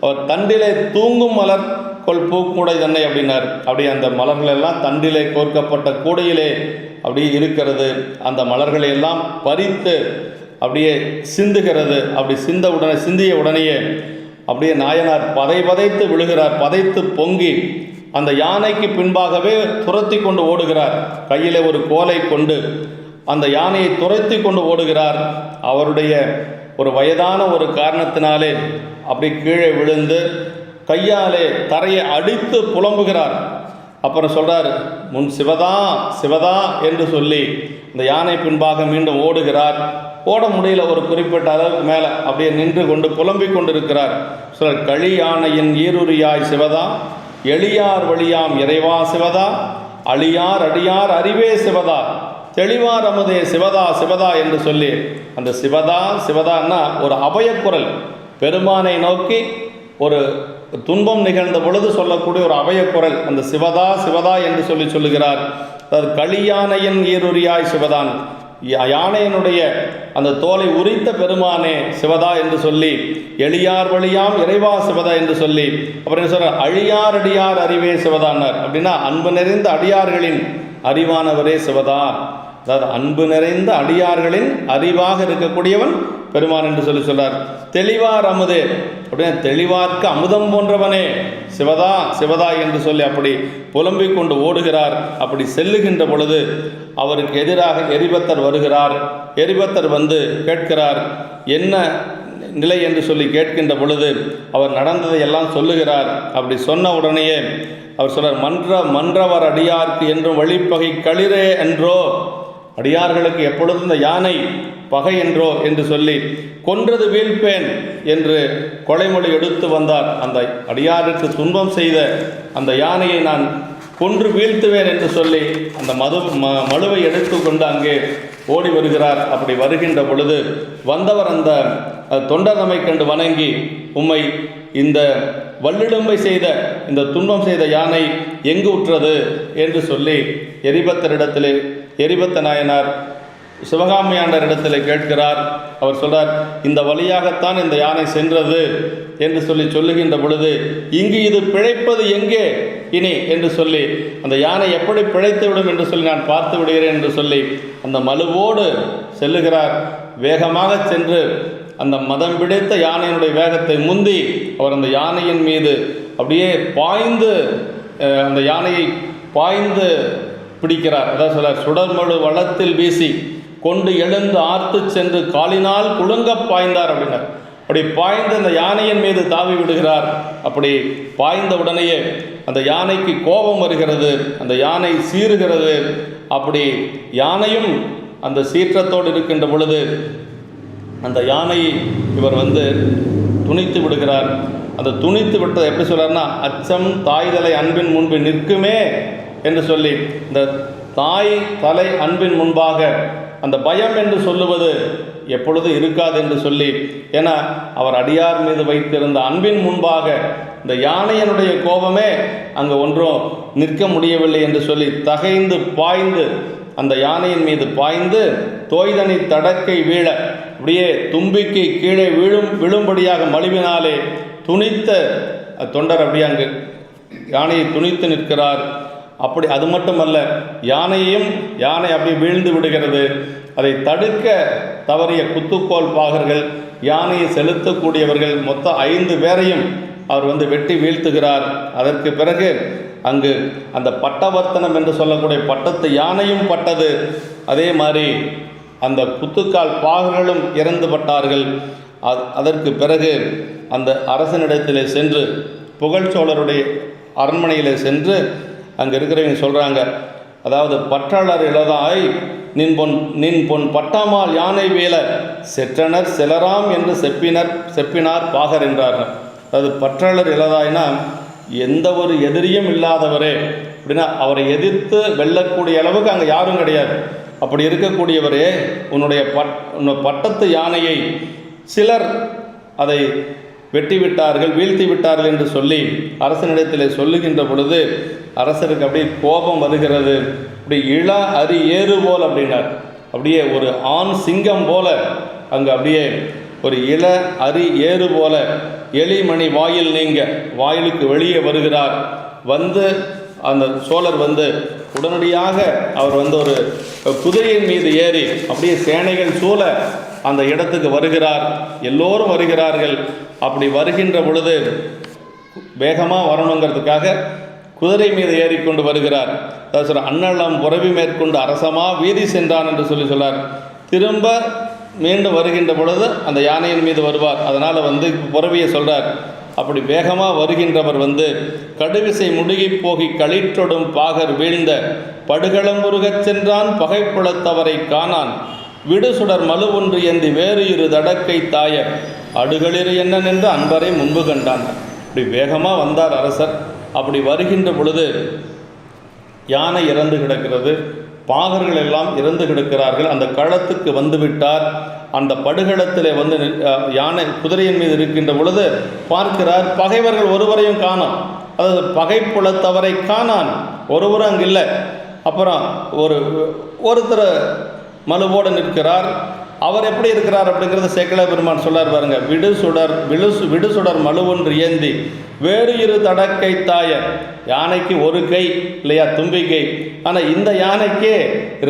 அவர் தண்டிலே தூங்கும் மலர் கொள் பூக்கூடை தன்னை அப்படின்னார். அப்படி அந்த மலர்கள் எல்லாம் தண்டிலே கோர்க்கப்பட்ட கூடையிலே அப்படியே இருக்கிறது. அந்த மலர்களை எல்லாம் பறித்து அப்படியே சிந்துகிறது. அப்படி சிந்திய உடனேயே அப்படியே நாயனார் பதைத்து விழுகிறார். பதைத்து பொங்கி அந்த யானைக்கு பின்பாகவே துரத்தி கொண்டு ஓடுகிறார். கையிலே ஒரு கோலை கொண்டு அந்த யானையை துரத்தி கொண்டு ஓடுகிறார். அவருடைய ஒரு வயதான ஒரு காரணத்தினாலே அப்படி கீழே விழுந்து கையாலே தரையை அடித்து புலம்புகிறார். அப்புறம் சொல்கிறார், முன் சிவதா என்று சொல்லி இந்த யானை பின்பாக மீண்டும் ஓடுகிறார். ஓட முடியல, ஒரு குறிப்பிட்ட அளவுக்கு மேலே அப்படியே நின்று கொண்டு புலம்பிக் கொண்டிருக்கிறார். சொல்கிறார், களி யானையின் ஈருரியாய் சிவதா, எளியார் வழியாம் இறைவா சிவதா, அழியார் அடியார் அறிவே சிவதா, தெளிவார் அமுதே சிவதா என்று சொல்லி அந்த சிவதான்னா ஒரு அபயக்குரல், பெருமானை நோக்கி ஒரு துன்பம் நிகழ்ந்த பொழுது சொல்லக்கூடிய ஒரு அபயக்குரல், அந்த சிவதா என்று சொல்லுகிறார். அதாவது களியானையின் ஈருரியாய் சிவதான், யானையினுடைய அந்த தோலை உரித்த பெருமானே சிவதா என்று சொல்லி, எளியார் வழியாம் இறைவா சிவதா என்று சொல்லி, அப்புறம் என்ன சொல்றார், அழியார் அடியார் அறிவே சிவதான்னார். அப்படின்னா அன்பு நிறைந்த அடியார்களின் அறிவானவரே சிவதா. அதாவது அன்பு நிறைந்த அடியார்களின் அறிவாக இருக்கக்கூடியவன் பெருமான் என்று சொல்றார். தெளிவார் அமுதே அப்படின்னா தெளிவார்க்கு அமுதம் போன்றவனே சிவதா சிவதா என்று சொல்லி அப்படி புலம்பிக் கொண்டு ஓடுகிறார். அப்படி செல்லுகின்ற பொழுது அவருக்கு எதிராக எரிபத்தர் வருகிறார். எரிபத்தர் வந்து கேட்கிறார், என்ன நிலை என்று சொல்லி கேட்கின்ற பொழுது அவர் நடந்ததை எல்லாம் சொல்லுகிறார். அப்படி சொன்ன உடனேயே அவர் சொல்றார், மன்றவர் அடியார்க்கு என்றும் வழிப்பகை களிரே என்றோ, அடியார்களுக்கு எப்பொழுதும் இந்த யானை பகை என்றோ என்று சொல்லி கொன்றது வீழ்ப்பேன் என்று கொலைமொழி எடுத்து வந்தார். அந்த அடியாருக்கு துன்பம் செய்த அந்த யானையை நான் கொன்று வீழ்த்துவேன் என்று சொல்லி அந்த மழுவை எடுத்து கொண்டு அங்கே ஓடி வருகிறார். அப்படி வருகின்ற பொழுது வந்தவர் அந்த தொண்டர்தமை கண்டு வணங்கி, உம்மை இந்த வள்ளிடும்பை செய்த இந்த துன்பம் செய்த யானை எங்கு உற்றது என்று சொல்லி எரிபத்த நாயனார் சிவகாமி ஆண்டரிடத்தில் கேட்கிறார். அவர் சொல்றார், இந்த வழியாகத்தான் இந்த யானை சென்றது என்று சொல்லுகின்ற பொழுது, இங்கு இது பிழைப்பது எங்கே இனி என்று சொல்லி, அந்த யானை எப்படி பிழைத்து விடும் என்று சொல்லி நான் பார்த்து விடுகிறேன் என்று சொல்லி அந்த மழுவோடு செல்லுகிறார். வேகமாக சென்று அந்த மதம் பிடித்த யானையினுடைய வேகத்தை முந்தி அவர் அந்த யானையின் மீது அப்படியே பாய்ந்து அந்த யானையை பாய்ந்து பிடிக்கிறார். அதான் சொல்றார், சுடர்மழு வளத்தில் வீசி கொண்டு எழுந்து ஆர்த்து சென்று காலினால் குலுங்க பாய்ந்தார் அப்படின்னார். அப்படி பாய்ந்து அந்த யானையின் மீது தாவி விடுகிறார். அப்படி பாய்ந்த உடனேயே அந்த யானைக்கு கோபம் வருகிறது, அந்த யானை சீறுகிறது. அப்படி யானையும் அந்த சீற்றத்தோடு இருக்கின்ற பொழுது அந்த யானையை இவர் துணித்து விடுகிறார். அந்த துணித்து விட்டதை எப்படி சொல்றாருன்னா, அச்சம் தாய் தலை அன்பின் முன்பு நிற்குமே என்று சொல்லி, இந்த தாய் தலை அன்பின் முன்பாக அந்த பயம் என்று சொல்லுவது எப்பொழுது இருக்காது என்று சொல்லி, ஏன்னா அவர் அடியார் மீது வைத்திருந்த அன்பின் முன்பாக இந்த யானையனுடைய கோபமே அங்கே ஒன்றும் நிற்க முடியவில்லை என்று சொல்லி தகைந்து பாய்ந்து அந்த யானையின் மீது பாய்ந்து தோய்தனி தடக்கை வீழ அப்படியே தும்பிக்கு கீழே விழும்படியாக மலிவினாலே துணித்த தொண்டர் அப்படியே அங்கு யானையை துணித்து நிற்கிறார். அப்படி அது மட்டுமல்ல, யானை அப்படி வீழ்ந்து விடுகிறது. அதை தடுக்க தவறிய குத்துக்கோல் பாகர்கள், யானையை செலுத்தக்கூடியவர்கள் மொத்தம் 5 பேரையும் அவர் வெட்டி வீழ்த்துகிறார். அதற்கு பிறகு அங்கு அந்த பட்டவர்த்தனம் என்று சொல்லக்கூடிய பட்டத்து யானையும் பட்டது. அதே மாதிரி அந்த குத்துக்கால் பாகர்களும் இறந்து பட்டார்கள். அதற்கு பிறகு அந்த அரசனிடத்திலே சென்று, புகழ்ச்சோழருடைய அரண்மனையில் சென்று அங்கே இருக்கிறவங்க சொல்கிறாங்க, அதாவது பற்றாளர் இளதாய் நின் பொன் பட்டாமால் யானை வேல செற்றனர் சிலராம் என்று செப்பினார் பாகர் என்றார்கள். அதாவது பற்றாளர் இளதாய்னா எந்த ஒரு எதிரியும் இல்லாதவரே அப்படின்னா, அவரை எதிர்த்து வெல்லக்கூடிய அளவுக்கு அங்கே யாரும் கிடையாது. அப்படி இருக்கக்கூடியவரே, உன்னுடைய பட்டத்து யானையை சிலர் அதை வெட்டி விட்டார்கள், வீழ்த்தி விட்டார்கள் என்று சொல்லி அரசனிடத்தில் சொல்லுகின்ற பொழுது அரசருக்கு அப்படியே கோபம் வருகிறது. அப்படி இள அரி ஏறு போல் அப்படின்னார். அப்படியே ஒரு ஆண் சிங்கம் போல அங்கே அப்படியே ஒரு இள அரி ஏறு போல எலிமணி வாயில் நீங்க வாயிலுக்கு வெளியே வருகிறார். அந்த சோழர் உடனடியாக அவர் ஒரு குதிரையின் மீது ஏறி அப்படியே சேனைகள் சூழ அந்த இடத்துக்கு வருகிறார். எல்லோரும் வருகிறார்கள். அப்படி வருகின்ற பொழுது வேகமாக வரணுங்கிறதுக்காக குதிரை மீது ஏறிக்கொண்டு வருகிறார். அதாவது சொல்ற, அன்னலம் புறவி மேற்கொண்டு அரசமா வீதி சென்றான் என்று சொல்றார். திரும்ப மீண்டும் வருகின்ற பொழுது அந்த யானையின் மீது வருவார். அதனால் புறவியை சொல்றார். அப்படி வேகமாக வருகின்றவர் கடுவிசை முடுகி போகி களிற்றொடும் பாகர் வீழ்ந்த படுகளம்புருகச் சென்றான் பகைப்புலத்தவரை காணான் விடுசுடர் மலு ஒன்று ஏந்தி வேறு இரு தடக்கை தாய அடுகளிரு என்னன் என்று அன்பரை முன்பு கண்டான். அப்படி வேகமாக வந்தார் அரசர். அப்படி வருகின்ற பொழுது யானை இறந்து கிடக்கிறது, பாகர்கள் எல்லாம் இறந்து கிடக்கிறார்கள். அந்த களத்துக்கு வந்துவிட்டார். அந்த படுகளத்தில் யானை குதிரையின் மீது இருக்கின்ற பொழுது பார்க்கிறார், பகைவர்கள் ஒருவரையும் காணோம். அதாவது பகைப்புலத்தவரை காணான், ஒருவரும் அங்கு இல்லை. அப்புறம் ஒருத்தர் மலுவோடு நிற்கிறார். அவர் எப்படி இருக்கிறார் அப்படிங்கிறத சேக்கிழார் பெருமான் சொல்லார் பாருங்க. விடுசுடர் மழுவொன்று ஏந்தி வேறு இரு தடக்கை தாய. யானைக்கு ஒரு கை இல்லையா, தும்பிக்கை. ஆனால் இந்த யானைக்கு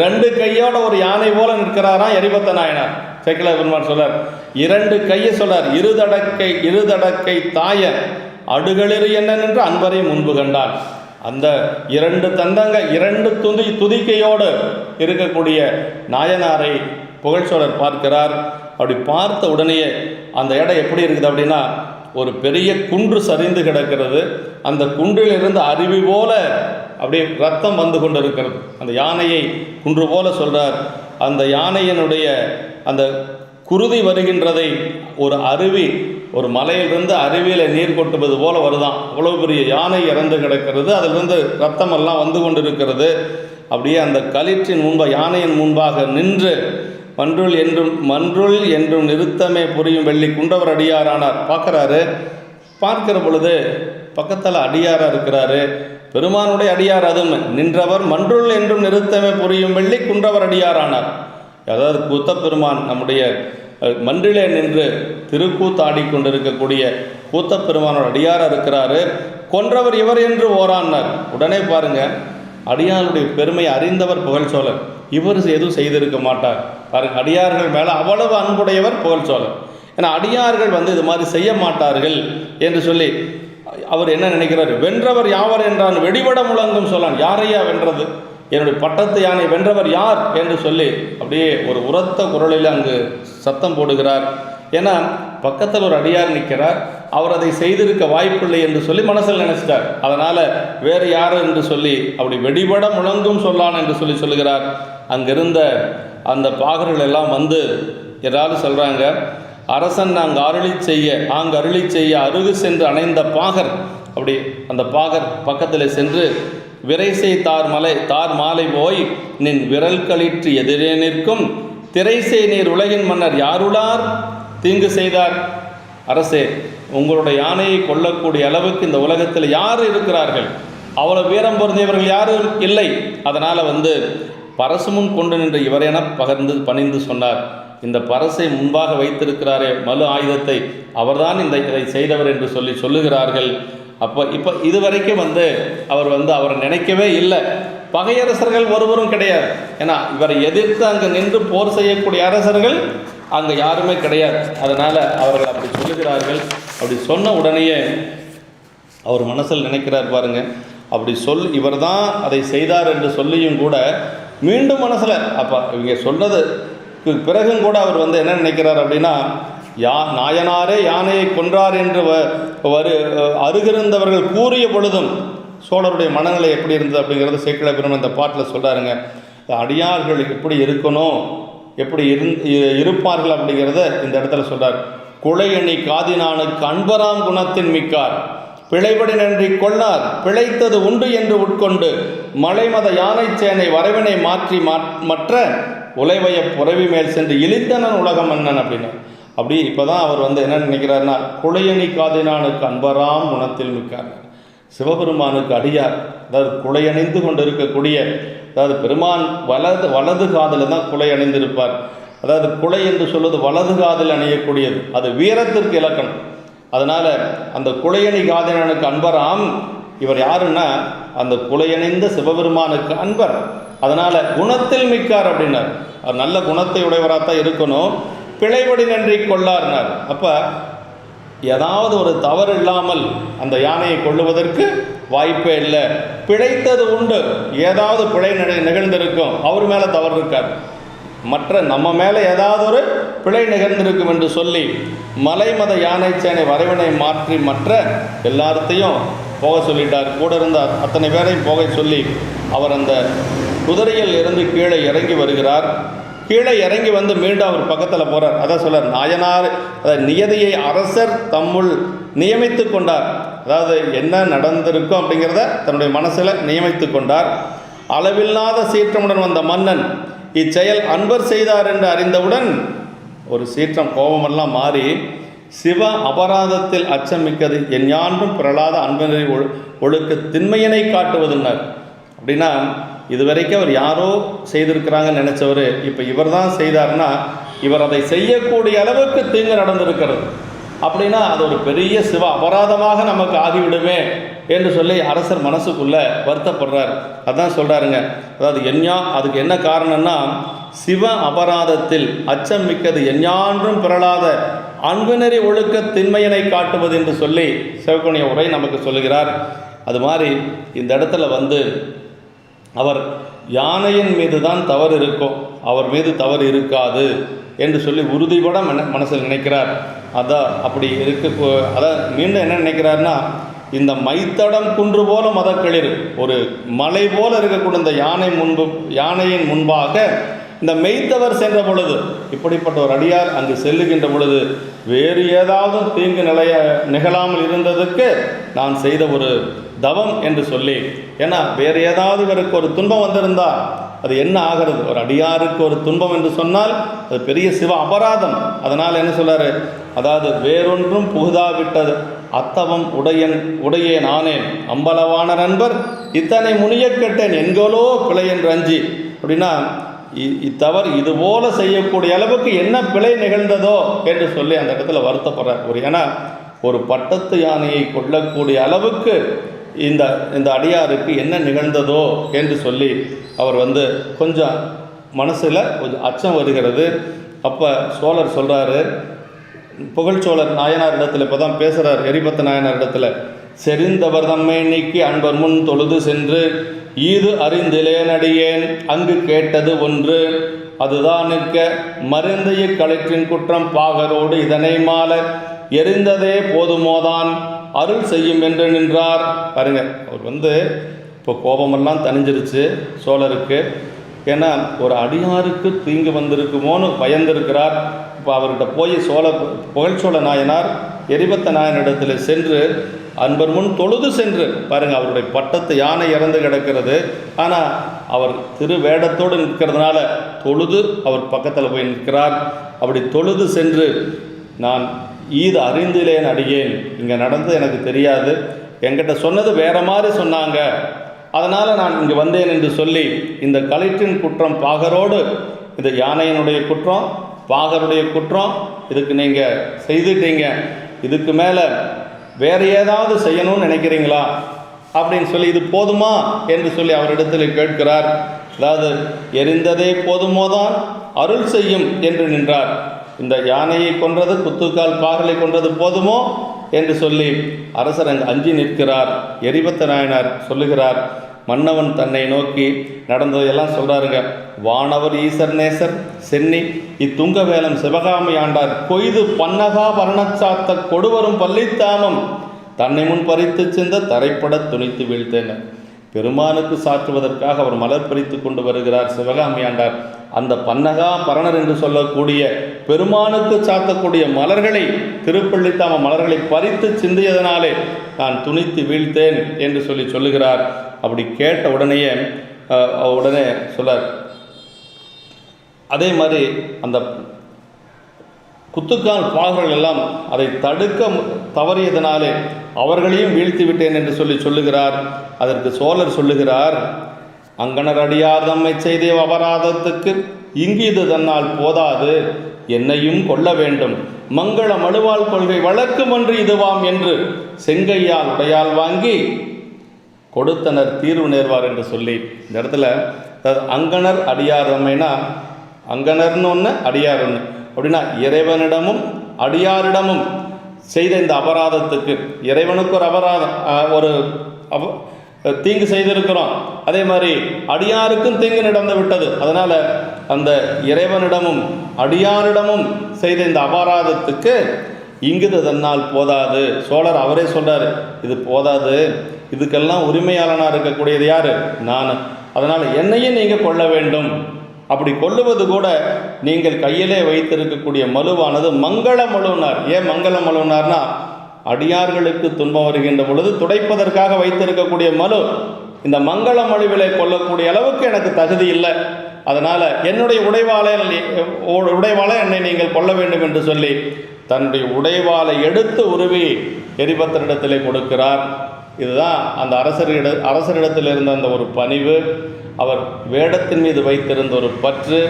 2 கையோட ஒரு யானை போல நிற்கிறாராம் எரிபத்த நாயனார். சேக்கிழார் பெருமான் சொல்லார், 2 கையை சொல்லார். இருதடக்கை தாய அடுகளிரு என்ன நின்று அன்பரை முன்பு கண்டார். அந்த 2 தந்தங்க 2 துதிக்கையோடு இருக்கக்கூடிய நாயனாரை புகழ்ச்சோழர் பார்க்கிறார். அப்படி பார்த்த உடனேயே அந்த இடம் எப்படி இருக்குது அப்படின்னா, ஒரு பெரிய குன்று சரிந்து கிடக்கிறது. அந்த குன்றிலிருந்து அருவி போல அப்படியே ரத்தம் வந்து கொண்டு இருக்கிறது. அந்த யானையை குன்று போல சொல்கிறார். அந்த யானையினுடைய அந்த குருதி வருகின்றதை ஒரு அருவி, ஒரு மலையிலிருந்து அருவியில் நீர் கொட்டுவது போல வருதான். அவ்வளோ பெரிய யானை இறந்து கிடக்கிறது. அதிலிருந்து ரத்தமெல்லாம் வந்து கொண்டு இருக்கிறது. அப்படியே அந்த களிற்றின் யானையின் முன்பாக நின்று மன்றுள் என்றும் நிறுத்தமே புரியும் வெள்ளி குன்றவர் அடியாரானார். பார்க்கிற பொழுது பக்கத்தில் அடியாராக இருக்கிறாரு, பெருமானுடைய அடியார். அதுவும் நின்றவர் மன்றுள் என்றும் நிறுத்தமே புரியும் வெள்ளி குன்றவர் அடியாரானார். அதாவது கூத்தப்பெருமான் நம்முடைய மன்றிலே நின்று திருக்கூத்தாடி கொண்டிருக்கக்கூடிய கூத்தப்பெருமானோட அடியாராக இருக்கிறாரு. கொன்றவர் இவர் என்று ஓரானார். உடனே பாருங்க, அடியாருடைய பெருமை அறிந்தவர் புகழ்ச்சோழர். இவர் எதுவும் செய்திருக்க மாட்டார் பாருங்க. அடியார்கள் மேலே அவ்வளவு அன்புடையவர் புகழ்ச்சோழர். ஏன்னா அடியார்கள் இது மாதிரி செய்ய மாட்டார்கள் என்று சொல்லி அவர் என்ன நினைக்கிறார், வென்றவர் யாவர் என்றான் வெடிபட முழங்கும் சொல்லான். யாரையா வென்றது? என்னுடைய பட்டத்து யானை வென்றவர் யார் என்று சொல்லி அப்படியே ஒரு உரத்த குரலில் அங்கு சத்தம் போடுகிறார். ஏன்னா பக்கத்தில் ஒரு அடியார் நிற்கிறார், அவர் அதை செய்திருக்க வாய்ப்பில்லை என்று சொல்லி மனசில் நினைச்சிட்டார். அதனால் வேறு யார் என்று சொல்லி அப்படி வெடிபட முழங்கும் சொல்லான் என்று சொல்லி சொல்லுகிறார். அங்கிருந்த அந்த பாகர்கள் எல்லாம் ஏதாவது சொல்கிறாங்க, அரசன் அங்கு அருளி செய்ய அருகு சென்று அணைந்த பாகர். அப்படி அந்த பாகர் பக்கத்தில் சென்று விரைசை தார் மாலை போய் நின் விரல் களிற்று எதிரே நிற்கும் திரைசை நீர் உலகின் மன்னர் யாருளார் தீங்கு செய்தார். அரசே, உங்களுடைய யானையை கொல்லக்கூடிய அளவுக்கு இந்த உலகத்தில் யார் இருக்கிறார்கள்? அவ்வளவு வீரம் பொருந்தியவர்கள் யாரும் இல்லை. அதனால் பரசு முன் கொண்டு நின்ற இவரென பணிந்து சொன்னார். இந்த பரசை முன்பாக வைத்திருக்கிறாரே மலு ஆயுதத்தை, அவர்தான் இதை செய்தவர் என்று சொல்லுகிறார்கள். இப்போ இதுவரைக்கும் அவர் அவரை நினைக்கவே இல்லை. பகையரசர்கள் ஒருவரும் கிடையாது. ஏன்னா இவரை எதிர்த்து அங்கே நின்று போர் செய்யக்கூடிய அரசர்கள் அங்கே யாருமே கிடையாது. அதனால் அவர்கள் அப்படி சொல்லுகிறார்கள். அப்படி சொன்ன உடனேயே அவர் மனசில் நினைக்கிறார் பாருங்க, அப்படி இவர் தான் அதை செய்தார் என்று சொல்லியும் கூட மீண்டும் மனசில் அப்போ இவங்க சொன்னதுக்கு பிறகும் கூட அவர் என்ன நினைக்கிறார் அப்படின்னா, நாயனாரே யானையை கொன்றார் என்று அருகிருந்தவர்கள் கூறிய பொழுதும் சோழருடைய மனநிலை எப்படி இருந்தது அப்படிங்கிறத சேக்கிழார் பெருமான் இந்த பாட்டில் சொல்கிறாருங்க. அடியார்கள் எப்படி இருக்கணும், எப்படி இருப்பார்கள் அப்படிங்கிறத இந்த இடத்துல சொல்கிறார். குழையணி காதினானுக்கு அன்பராம் குணத்தின் மிக்கார் பிழைபடி நன்றி கொள்ளார் பிழைத்தது உண்டு என்று உட்கொண்டு மலைமத யானை சேனை வரவினை மாற்றி மற்ற உலைவய புறவி மேல் சென்று இழித்தனன் உலகம் மன்னன் அப்படின்னு. அப்படி இப்போ தான் அவர் என்ன நினைக்கிறாருன்னா, குழையணி காதினானுக்கு அன்பராம் குணத்தில் மிக்கார், சிவபெருமானுக்கு அடியார். அதாவது குழையணிந்து கொண்டு இருக்கக்கூடிய, அதாவது பெருமான் வலது காதில் தான் குலை அணிந்திருப்பார். அதாவது குலை என்று சொல்வது வலது காதில் அணியக்கூடியது, அது வீரத்திற்கு இலக்கணம். அதனால் அந்த குழையணி காதினானுக்கு அன்பராம் இவர் யாருன்னா அந்த குலையணிந்த சிவபெருமானுக்கு அன்பர். அதனால் குணத்தில் மிக்கார் அப்படின்னார். அவர் நல்ல குணத்தை உடையவராகத்தான் இருக்கணும். பிழைபடி நன்றி கொள்ளார்னார். அப்போ ஏதாவது ஒரு தவறு இல்லாமல் அந்த யானையை கொள்ளுவதற்கு வாய்ப்பே இல்லை. பிழைத்தது உண்டு, ஏதாவது பிழை நிகழ்ந்திருக்கும், அவர் மேலே தவறு இருக்கார். மற்ற நம்ம மேலே ஏதாவது ஒரு பிழை நிகழ்ந்திருக்கும் என்று சொல்லி மலைமத யானை சேனை வரவினை மாற்றி மற்ற எல்லாத்தையும் போக சொல்லிட்டார். கூட இருந்த அத்தனை பேரையும் போக சொல்லி அவர் அந்த குதிரையில் இருந்து கீழே இறங்கி வருகிறார். கீழே இறங்கி மீண்டும் அவர் பக்கத்தில் போகிறார். அதான் சொல்கிறார், நாயனார் நியதியை அரசர் தம்முள் நியமித்து கொண்டார். அதாவது என்ன நடந்திருக்கும் அப்படிங்கிறத தன்னுடைய மனசில் நியமித்து கொண்டார். அளவில்லாத சீற்றமுடன் வந்த மன்னன் இச்செயல் அன்பர் செய்தார் என்று அறிந்தவுடன் ஒரு சீற்றம் கோபமெல்லாம் மாறி, சிவ அபராதத்தில் அச்சமிக்கது எஞ்ஞான்றும் பிறளாத அன்பனை ஒழுக்க திண்மையினை காட்டுவதுன்னார். அப்படின்னா இதுவரைக்கும் அவர் யாரோ செய்திருக்கிறாங்கன்னு நினச்சவர் இப்போ இவர் தான் செய்தார்னா இவர் அதை செய்யக்கூடிய அளவுக்கு தீங்கு நடந்திருக்கிறது. அப்படின்னா அது ஒரு பெரிய சிவ அபராதமாக நமக்கு ஆகிவிடுமே என்று சொல்லி அரசர் மனசுக்குள்ள வருத்தப்படுறார். அதான் சொல்கிறாருங்க, அதாவது அதுக்கு என்ன காரணம்னா, சிவ அபராதத்தில் அச்சம் மிக்கது எஞ்ஞான்றும் பிறளாத அன்புநெறி ஒழுக்க திண்மையினை காட்டுவது என்று சொல்லி சிவகோணிய உரை நமக்கு சொல்லுகிறார். அது மாதிரி இந்த இடத்துல அவர் யானையின் மீது தான் தவறு இருக்கும், அவர் மீது தவறு இருக்காது என்று சொல்லி உறுதிபட மனசில் நினைக்கிறார். அப்படி அதான் மீண்டும் என்ன நினைக்கிறார்னா, இந்த மைத்தடம் குன்று போல மதக்களிர், ஒரு மலை போல இருக்கக்கூடிய இந்த யானையின் முன்பாக இந்த மெய்த்தவர் சென்ற பொழுது, இப்படிப்பட்ட ஒரு அடியார் அங்கு செல்லுகின்ற பொழுது வேறு ஏதாவது தீங்கு நிகழாமல் இருந்ததுக்கு நான் செய்த ஒரு தவம் என்று சொல்லி, ஏன்னா வேறு ஏதாவது இவருக்கு ஒரு துன்பம் வந்திருந்தா அது என்ன ஆகிறது? ஒரு அடியாருக்கு ஒரு துன்பம் என்று சொன்னால் அது பெரிய சிவ அபராதம். அதனால் என்ன சொல்றாரு, அதாவது வேறொன்றும் புகுதாவிட்டது அத்தவம் உடையேன் ஆனேன் அம்பலவான நண்பர் இத்தனை முனிய கெட்டேன் என்கோலோ பிழை என்று அஞ்சி. அப்படின்னா இத்தவறு இதுபோல செய்யக்கூடிய அளவுக்கு என்ன பிழை நிகழ்ந்ததோ என்று சொல்லி அந்த இடத்துல வருத்தப்படுறார். ஏன்னா ஒரு பட்டத்து யானையை கொள்ளக்கூடிய அளவுக்கு இந்த அடியாருக்கு என்ன நிகழ்ந்ததோ என்று சொல்லி அவர் கொஞ்சம் மனசில் கொஞ்சம் அச்சம் வருகிறது. அப்போ சோழர் சொல்கிறாரு, புகழ்ச்சோழர் நாயனார் இடத்துல இப்போ தான் பேசுகிறார், எரிபத்த நாயனார் இடத்துல, செறிந்தவர் தம்மை நீக்கி அன்பர் முன் தொழுது சென்று ஈது அறிந்திலேனடியேன் அங்கு கேட்டது ஒன்று அதுதான் நிற்க மருந்தைய களிற்றின் குற்றம் பாகரோடு இதனை மால எரிந்ததே போதுமோதான் அருள் செய்யும் என்று நின்றார். பாருங்க, அவர் இப்போ கோபமெல்லாம் தணிஞ்சிருச்சு சோழருக்கு. ஏன்னா ஒரு அடியாருக்கு தீங்கு வந்திருக்குமோன்னு பயந்திருக்கிறார். இப்போ அவர்கிட்ட போய் புகழ்ச்சோழ நாயனார் எரிபத்த நாயனிடத்தில் சென்று அன்பர் முன் தொழுது சென்று, பாருங்கள், அவருடைய பட்டத்து யானை இறந்து கிடக்கிறது, ஆனால் அவர் திருவேடத்தோடு நிற்கிறதுனால தொழுது அவர் பக்கத்தில் போய் நிற்கிறார். அப்படி தொழுது சென்று, நான் ஈது அறிந்திலேன் அடியேன், இங்கே நடந்தது எனக்கு தெரியாது, என்கிட்ட சொன்னது வேற மாதிரி சொன்னாங்க, அதனால் நான் இங்கே வந்தேன் என்று சொல்லி இந்த களிற்றின் குற்றம் பாகரோடு, இந்த யானையினுடைய குற்றம் பாகருடைய குற்றம் இதுக்கு நீங்கள் செய்துட்டீங்க, இதுக்கு மேலே வேறு ஏதாவது செய்யணும்னு நினைக்கிறீங்களா அப்படின்னு சொல்லி இது போதுமா என்று சொல்லி அவரிடத்தில் கேட்கிறார். அதாவது எரிந்ததே போதுமோதான் அருள் செய்யும் என்று நின்றார். இந்த யானையை கொன்றது, குத்துக்கால் பாகலை கொன்றது போதுமோ என்று சொல்லி அரசர் அங்கு அஞ்சி நிற்கிறார். எரிபத்த நாயனார் சொல்லுகிறார், மன்னவன் தன்னை நோக்கி நடந்ததையெல்லாம் சொல்கிறாருங்க. வானவர் ஈசர் நேசர் சென்னி இத்துங்கவேலம் சிவகாமி ஆண்டார் கொய்து பன்னகா வர்ணச்சாத்த கொடுவரும் பள்ளித்தாமம் தன்னை முன் பறித்து சென்ற தரைப்பட துணித்து வீழ்த்தேன். பெருமானுக்கு சாற்றுவதற்காக அவர் மலர் பறித்து கொண்டு வருகிறார் சிவகாமி ஆண்டார். அந்த பன்னகா பரணர் என்று சொல்லக்கூடிய பெருமானுக்கு சாத்தக்கூடிய மலர்களை, திருப்பள்ளித்தாம மலர்களை பறித்து சிந்தியதனாலே நான் துணித்து வீழ்த்தேன் என்று சொல்லுகிறார். அப்படி கேட்ட உடனே சொல்லார். அதே மாதிரி அந்த குத்துக்கால் பாகர்கள் எல்லாம் அதை தடுக்க தவறியதனாலே அவர்களையும் வீழ்த்தி விட்டேன் என்று சொல்லுகிறார். அதற்கு சோழர் சொல்லுகிறார், அங்கனர் அடியார் தம்மை செய்த அபராதத்துக்கு இங்கு இது தன்னால் போதாது, என்னையும் கொள்ள வேண்டும், மங்கள மழுவாள் கொள்கை வழக்குமன்று இதுவாம் என்று செங்கையால் உடையால் வாங்கி கொடுத்தனர் தீர்வு நேர்வார் என்று சொல்லி இந்த இடத்துல அங்கனர் அடியார் தம்மைனா அங்கனர்னு ஒன்று அடியார் ஒன்று. அப்படின்னா இறைவனிடமும் அடியாரிடமும் செய்த இந்த அபராதத்துக்கு, இறைவனுக்கு ஒரு அபராதம், ஒரு தீங்கு செய்திருக்கிறோம், அதே மாதிரி அடியாருக்கும் தீங்கு நடந்து விட்டது. அதனால் அந்த இறைவனிடமும் அடியாரிடமும் செய்த இந்த அபராதத்துக்கு இங்குது தன்னால் போதாது. சோழர் அவரே சொல்கிறார், இது போதாது, இதுக்கெல்லாம் உரிமையாளனாக இருக்கக்கூடியது யார்? நான். அதனால் என்னையும் நீங்கள் கொள்ள வேண்டும். அப்படி கொள்ளுவது கூட நீங்கள் கையிலே வைத்திருக்கக்கூடிய மலுவானது மங்கள மலுனார். ஏன் மங்கள மலுனார்னா, அடியார்களுக்கு துன்பம் வருகின்ற பொழுது துடைப்பதற்காக வைத்திருக்கக்கூடிய மலு. இந்த மங்கள மலுவிலை கொள்ளக்கூடிய அளவுக்கு எனக்கு தகுதி இல்லை, அதனால் என்னுடைய உடைவாளை என்னை நீங்கள் கொள்ள வேண்டும் என்று சொல்லி தன்னுடைய உடைவாளை எடுத்து உருவி எரிபத்தரிடத்திலே கொடுக்கிறார். இதுதான் அந்த அரசரிடத்தில் இருந்த அந்த ஒரு பணிவு, அவர் வேடத்தின் மீது வைத்திருந்த ஒரு பற்று,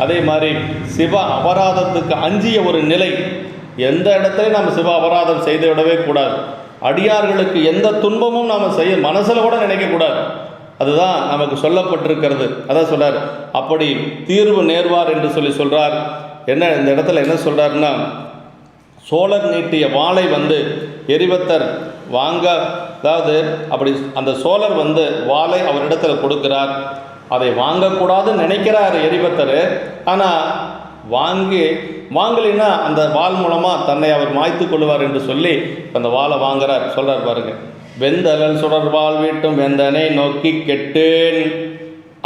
அதே மாதிரி சிவ அபராதத்துக்கு அஞ்சிய ஒரு நிலை. எந்த இடத்துலையும் நாம் சிவ அபராதம் செய்து விடவே கூடாது. அடியார்களுக்கு எந்த துன்பமும் நாம் செய்ய மனசில் கூட நினைக்கக்கூடாது. அதுதான் நமக்கு சொல்லப்பட்டிருக்கிறது. அதான் சொல்கிறார், அப்படி தீர்வு நேர்வார் என்று சொல்கிறார். என்ன இந்த இடத்துல என்ன சொல்கிறாருன்னா, சோழர் நீட்டிய வாளை எரிபத்தர் வாங்க, அதாவது அப்படி அந்த சோழர் வாளை அவரிடத்தில் கொடுக்கிறார். அதை வாங்கக்கூடாதுன்னு நினைக்கிறார் எரிபத்தர். ஆனால் வாங்கலைன்னா அந்த வாள் மூலமாக தன்னை அவர் மாய்த்து கொள்வார் என்று சொல்லி அந்த வாளை வாங்குறார். சொல்கிறார் பாருங்க, வெந்தலல் சுடர்வாள் வீட்டும் வெந்தனை நோக்கி கெட்டேன்,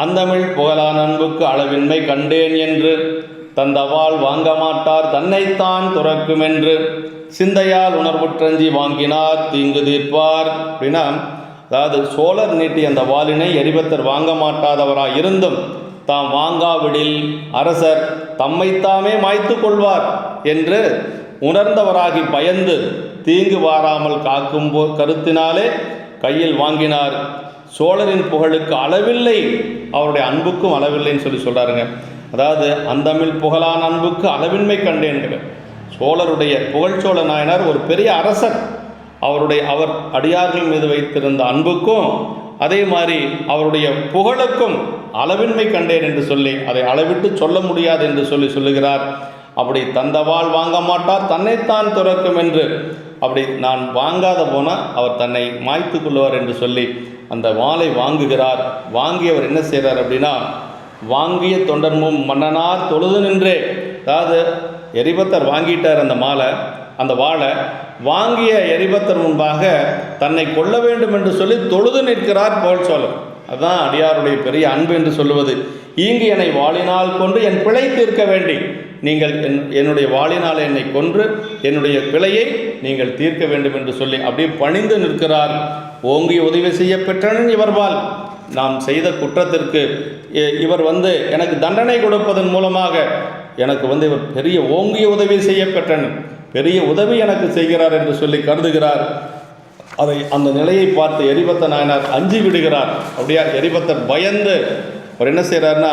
அந்தமிழ் புகழான் அன்புக்கு அளவின்மை கண்டேன் என்று தந்தவாள் வாங்க மாட்டார் தன்னைத்தான் துறக்கும் என்று சிந்தையால் உணர்வுற்றஞ்சி வாங்கினார் தீங்கு தீர்ப்பார். அப்படின்னா, அதாவது சோழர் நீட்டிய அந்த வாளினை எரிபத்தர் வாங்க மாட்டாதவராக இருந்தும் தாம் வாங்காவிடில் அரசர் தம்மைத்தாமே மாய்த்து கொள்வார் என்று உணர்ந்தவராகி பயந்து தீங்கு வாராமல் காக்கும் கருத்தினாலே கையில் வாங்கினார். சோழரின் புகழுக்கு அளவில்லை, அவருடைய அன்புக்கும் அளவில்லைன்னு சொல்கிறாருங்க. அதாவது அந்தமிழ் புகழான அன்புக்கு அளவின்மை கண்டேன்கிற சோழருடைய புகழ்ச்சோழ நாயனார் ஒரு பெரிய அரசர். அவர் அடியார்கள் மீது வைத்திருந்த அன்புக்கும் அதே மாதிரி அவருடைய புகழுக்கும் அளவின்மை கண்டேன் என்று சொல்லி அதை அளவிட்டு சொல்ல முடியாது என்று சொல்லுகிறார். அப்படி தந்தவாள் வாங்க மாட்டார் தன்னைத்தான் துறக்கும் என்று, அப்படி நான் வாங்காத போனால் அவர் தன்னை மாய்த்து கொள்வார் என்று சொல்லி அந்த வாளை வாங்குகிறார். வாங்கியவர் என்ன செய்கிறார் அப்படின்னா, வாங்கிய தொண்டர்மும் மன்னனார் தொழுது நின்றே, அதாவது எரிபத்தர் வாங்கிட்டார் அந்த வாளை வாங்கிய எரிபத்தர் முன்பாக தன்னை கொள்ள வேண்டும் என்று சொல்லி தொழுது நிற்கிறார் புகழ்ச்சோழர். அதுதான் அடியாருடைய பெரிய அன்பு என்று சொல்லுவது. ஈங்கு என்னை வாளினால் கொண்டு என் பிழை தீர்க்க வேண்டி, நீங்கள் என்னுடைய வாளினால் என்னை கொன்று என்னுடைய பிழையை நீங்கள் தீர்க்க வேண்டும் என்று சொல்லி அப்படியே பணிந்து நிற்கிறார். ஓங்கி உதவி செய்ய பெற்றனன் இவர்வால், நாம் செய்த குற்றத்திற்கு இவர் எனக்கு தண்டனை கொடுப்பதன் மூலமாக எனக்கு இவர் பெரிய ஓங்கிய உதவி செய்ய பெற்றனன், பெரிய உதவி எனக்கு செய்கிறார் என்று சொல்லி கருதுகிறார். அந்த நிலையை பார்த்து எரிபத்த நாயனார் அஞ்சி விடுகிறார். அப்படியா எரிபத்தர் பயந்து அவர் என்ன செய்கிறார்னா,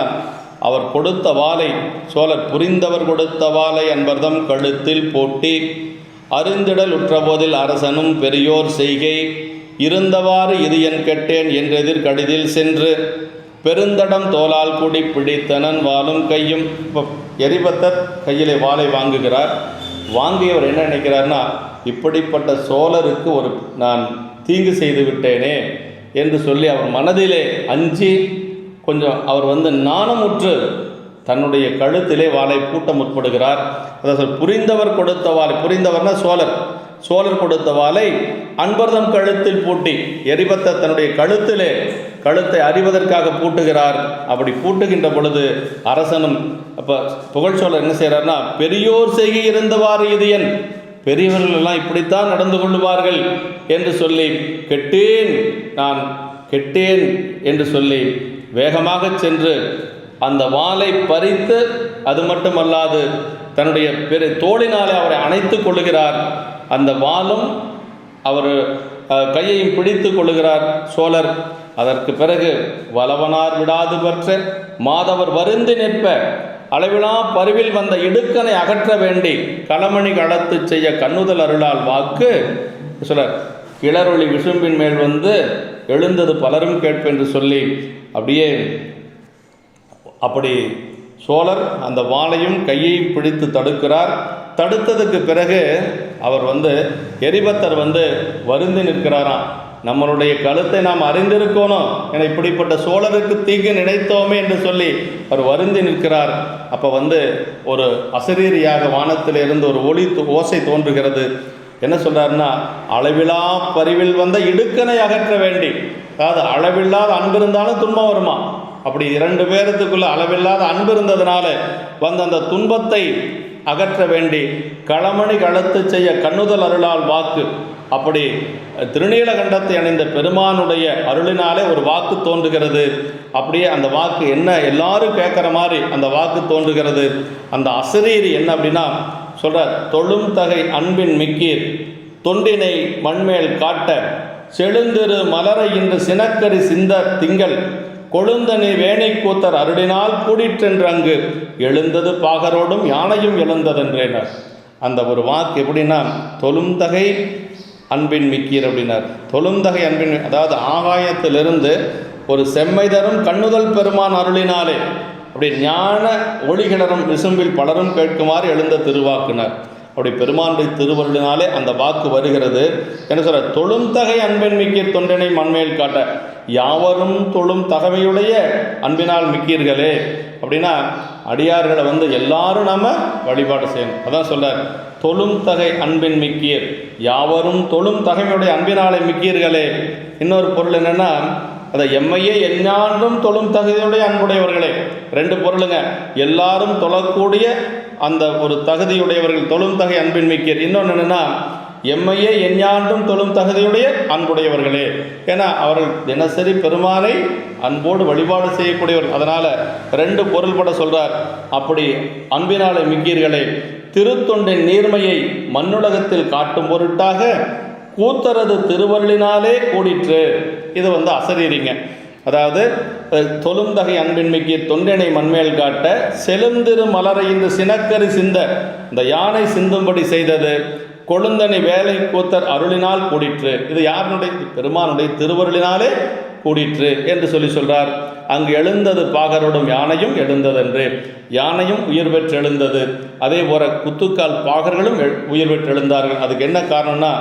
அவர் கொடுத்த வாளை, சோழர் புரிந்தவர் கொடுத்த வாளை அன்பர்தம் கழுத்தில் போட்டி அருந்திடல் உற்றபோதில் அரசனும் பெரியோர் செய்கை இருந்தவாறு இது என் கெட்டேன் என்றெதிர் கடிதில் சென்று பெருந்தடம் தோளால் கூடி பிடித்தனன் வாளும் கையும். இப்போ எரிபத்தர் கையிலே வாளை வாங்குகிறார். வாங்கியவர் என்ன நினைக்கிறார்னா, இப்படிப்பட்ட சோழருக்கு நான் தீங்கு செய்து விட்டேனே என்று சொல்லி அவர் மனதிலே அஞ்சி கொஞ்சம் அவர் நாணமுற்று தன்னுடைய கழுத்திலே வாளை பூட்ட முற்படுகிறார். அதாவது புரிந்தவர் கொடுத்த வாளை, புரிந்தவர்னா சோழர் கொடுத்த வாளை அன்பர்தம் கழுத்தில் பூட்டி எரிபத்தர் தன்னுடைய கழுத்தை அறிவதற்காக பூட்டுகிறார். அப்படி பூட்டுகின்ற பொழுது அரசனும் அப்போ புகழ்ச்சோழர் என்ன செய்கிறார்னா, பெரியோர் செய்கை இருந்தவாறு இது என், பெரியவர்கள் எல்லாம் இப்படித்தான் நடந்து கொள்ளுவார்கள் என்று சொல்லி நான் கெட்டேன் என்று சொல்லி வேகமாக சென்று அந்த வாளை பறித்து, அது மட்டுமல்லாது தன்னுடைய தோளினாலே அவரை அணைத்து கொள்ளுகிறார். அந்த வாளும் அவர் கையையும் பிடித்து கொள்ளுகிறார் சோழர். அதற்கு பிறகு வலவனார் விடாது பற்ற மாதவர் வருந்தி நிற்ப அளவிலா பருவில் வந்த இடுக்கனை அகற்ற வேண்டி களமணி களத்து செய்ய கண்ணுதல் அருளால் வாக்கு சொல்றார். கிளறொளி விசும்பின் மேல் எழுந்தது பலரும் கேட்பென்று சொல்லி அப்படியே அப்படி சோழர் அந்த வாளையும் கையையும் பிடித்து தடுக்கிறார். தடுத்ததுக்கு பிறகு அவர் எரிபத்தர் வருந்தி நிற்கிறாராம். நம்மளுடைய கழுத்தை நாம் அறிந்திருக்கணும், என இப்படிப்பட்ட சோழருக்கு தீங்கு நினைத்தோமே என்று சொல்லி அவர் வருந்தி நிற்கிறார். அப்போ ஒரு அசரீரியாக வானத்திலிருந்து ஒரு ஓசை தோன்றுகிறது. என்ன சொல்கிறாருன்னா, அளவிலா பரிவில் இடுக்கனை அகற்ற வேண்டி, அதாவது அளவில்லாத அன்பு இருந்தாலும் துன்பம் வருமா, அப்படி 2 பேரத்துக்குள்ள அளவில்லாத அன்பு இருந்ததுனால அந்த துன்பத்தை அகற்ற வேண்டி களமணி களத்து செய்ய கண்ணுதல் அருளால் வாக்கு, அப்படி திருநீலகண்டத்தை அணிந்த பெருமானுடைய அருளினாலே ஒரு வாக்கு தோன்றுகிறது. அப்படியே அந்த வாக்கு என்ன, எல்லாரும் கேட்குற மாதிரி அந்த வாக்கு தோன்றுகிறது. அந்த அசரீரி என்ன அப்படின்னா சொல்கிறார், தொழும் தகை அன்பின் மிக்கீர் தொண்டினை மண்மேல் காட்ட செழுந்திரு மலரை இன்று சினக்கரி சிந்த திங்கள் கொழுந்தனி வேணை கூத்தர் அருளினால் கூடிற்றென்று அங்கு எழுந்தது பாகரோடும் யானையும் எழுந்ததென்றேனர். அந்த ஒரு வாக்கு எப்படின்னா தொழுந்தகை அன்பின் மிக்கீர் அப்படின்னார். தொழுந்தகை அன்பின், அதாவது ஆகாயத்திலிருந்து ஒரு செம்மை தரும் கண்ணுதல் பெருமான் அருளினாலே அப்படி ஞான ஒளிகிளரும் விசும்பில் பலரும் கேட்குமாறு எழுந்த திருவாக்குனர். அப்படி பெருமானுடைய திருவருளினாலே அந்த வாக்கு வருகிறது. என்ன சொல்ற, தொழுந்தகை அன்பின் மிக்கீர் தொண்டனை மண்மேல் காட்ட, யாவரும் தொழும் தகமையுடைய அன்பினால் மிக்கீர்களே. அப்படின்னா அடியார்களை எல்லாரும் நம்ம வழிபாடு செய்யணும். அதான் சொல்றார், தொழும் தகை அன்பின் மிக்கீர், யாவரும் தொழும் தகைமையுடைய அன்பினாலே மிக்கீர்களே. இன்னொரு பொருள் என்னன்னா, அதை எம்மையே எஞ்ஞான்றும் தொழும் தகுதியுடைய அன்புடையவர்களே. ரெண்டு பொருளுங்க, எல்லாரும் தொழக்கூடிய அந்த ஒரு தகுதியுடையவர்கள் தொழும் தகை அன்பின் மிக்கீர். இன்னொன்று என்னன்னா, எம்மையே எஞ்ஞான்றும் தொழும் தகுதியுடைய அன்புடையவர்களே. ஏன்னா அவர்கள் தினசரி பெருமானை அன்போடு வழிபாடு செய்யக்கூடியவர்கள். அதனால் ரெண்டு பொருள்பட சொல்கிறார். அப்படி அன்பினாலே மிக்கீர்களே, திருத்தொண்டின் நீர்மையை மண்ணுலகத்தில் காட்டும் பொருட்டாக கூத்தரது திருவருளினாலே கூடிற்று. இது அசரீரிங்க. அதாவது தொழுந்தகை அன்பின் மிக்கீர் தொண்டினை மண்மேல் காட்ட செழுந்திரு மலரை இந்த சினக்கரி சிந்த, இந்த யானை சிந்தும்படி செய்தது கொழுந்தனை வேலை கூத்தர் அருளினால் கூடிற்று. இது யாருடைய, பெருமானுடைய திருவருளினாலே கூடிற்று என்று சொல்றார். அங்கு எழுந்தது பாகரோடும் யானையும் எழுந்ததென்று, யானையும் உயிர் பெற்று எழுந்தது. அதே போல குத்துக்கால் பாகர்களும் உயிர் பெற்று எழுந்தார்கள். அதுக்கு என்ன காரணம்னா,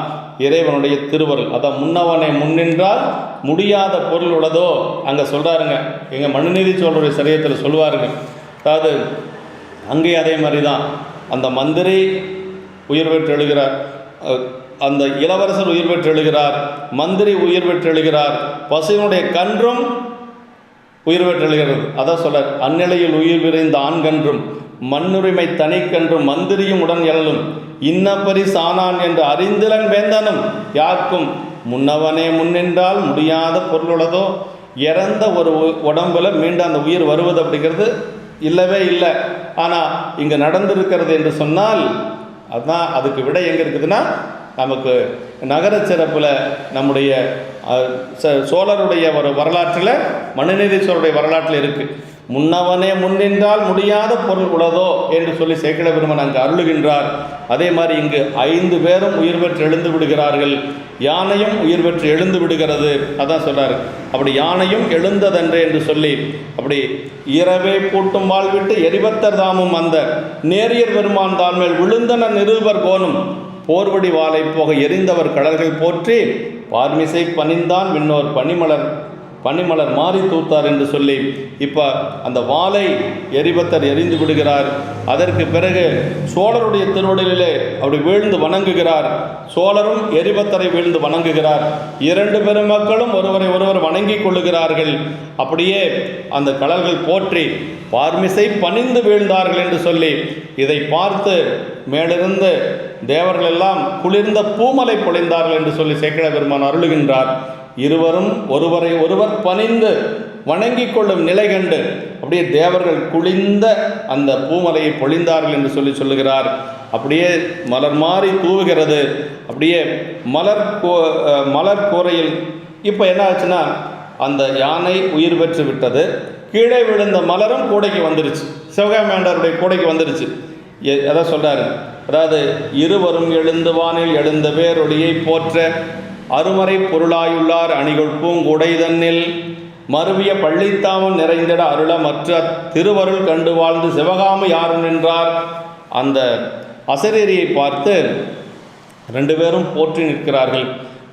இறைவனுடைய திருவருள். அதான் முன்னவனை முன்னின்றால் முடியாத பொருள் உள்ளதோ அங்கே சொல்கிறாருங்க. எங்கள் மனுநீதி சோழருடைய சரியத்தில் சொல்லுவாருங்க. அதாவது அங்கே அதே மாதிரி தான் அந்த மந்திரி உயிர் பெற்று எழுகிறார், அந்த இளவரசர் உயிர் பெற்று எழுகிறார், மந்திரி உயிர் பெற்று எழுகிறார், பசுவினுடைய கன்றும் உயிர் பெற்று எழுகிறது. அதான் சொல்ல, அந்நிலையில் உயிர் விரைந்த ஆண்கன்றும் மண்ணுரிமை தனிக்கன்றும் மந்திரியும் உடன் எழலும் இன்னப்பரி சானான் என்று அறிந்திலன் வேந்தனும் யாருக்கும் முன்னவனே முன்னின்றால் முடியாத பொருளுள்ளதோ. இறந்த ஒரு உடம்புல மீண்டும் அந்த உயிர் வருவது அப்படிங்கிறது இல்லவே இல்லை. ஆனால் இங்கே நடந்திருக்கிறது என்று சொன்னால் அதுதான் அதுக்கு விடை எங்கே இருக்குதுன்னா, நமக்கு நகர சிறப்பில் நம்முடைய சோழருடைய ஒரு வரலாற்றில், மனுநீதி சோழருடைய வரலாற்றில் இருக்குது. முன்னவனே முன்னின்றால் முடியாத பொருள் உள்ளதோ என்று சொல்லி சேக்கிழ பெருமான் அங்கு அருளுகின்றார். அதே மாதிரி இங்கு 5 பேரும் உயிர் பெற்று எழுந்து விடுகிறார்கள், யானையும் உயிர் பெற்று எழுந்து விடுகிறது. அதான் சொல்றாரு, அப்படி யானையும் எழுந்ததென்று என்று சொல்லி, அப்படி இரவே பூட்டும் வாழ்விட்டு எரிபத்தர் தாமும் அந்த நேரியர் பெருமான் தான் மேல் விழுந்தன நிருபர் கோனும் போர்வடி வாளை போக எரிந்தவர் கடல்கள் போற்றி பார்மிசை பணிந்தான் விண்ணோர் பனிமலர் மாறி தூத்தார் என்று சொல்லி, இப்போ அந்த வாளை எரிபத்தர் எரிந்து விடுகிறார். அதற்கு பிறகு சோழருடைய திருவடியிலே அப்படி வீழ்ந்து வணங்குகிறார். சோழரும் எரிபத்தரை வீழ்ந்து வணங்குகிறார். 2 பெருமக்களும் ஒருவர் வணங்கி கொள்ளுகிறார்கள். அப்படியே அந்த கடல்கள் போற்றி பார்மிசை பணிந்து வீழ்ந்தார்கள் என்று சொல்லி, இதை பார்த்து மேலிருந்து தேவர்கள் எல்லாம் குளிர்ந்த பூமலை பொழிந்தார்கள் என்று சொல்லி சேக்கிழ பெருமான் அருளுகின்றார். இருவரும் ஒருவர் பணிந்து வணங்கி கொள்ளும் நிலை கண்டு அப்படியே தேவர்கள் குளிர்ந்த அந்த பூமலையை பொழிந்தார்கள் என்று சொல்லுகிறார். அப்படியே மலர் மாறி தூவுகிறது. அப்படியே மலர் கூரையில் இப்போ என்ன ஆச்சுன்னா, அந்த யானை உயிர் பெற்று விட்டது. கீழே விழுந்த மலரும் கூடைக்கு வந்துருச்சு, சிவகாமியாண்டருடைய கூடைக்கு வந்துருச்சு. அதான் சொல்கிறாரு, அதாவது இருவரும் எழுந்து வானில் எழுந்த பேரொழியை போற்ற அருமறை பொருளாயுள்ளார் அணிகள் பூங்குடை தன்னில் மருவிய பள்ளித்தாமம் நிறைந்திட அருள மற்ற திருவருள் கண்டு வாழ்ந்து சிவகாமி யாரும் நின்றார். அந்த அசரீரியை பார்த்து 2 பேரும் போற்றி நிற்கிறார்கள்.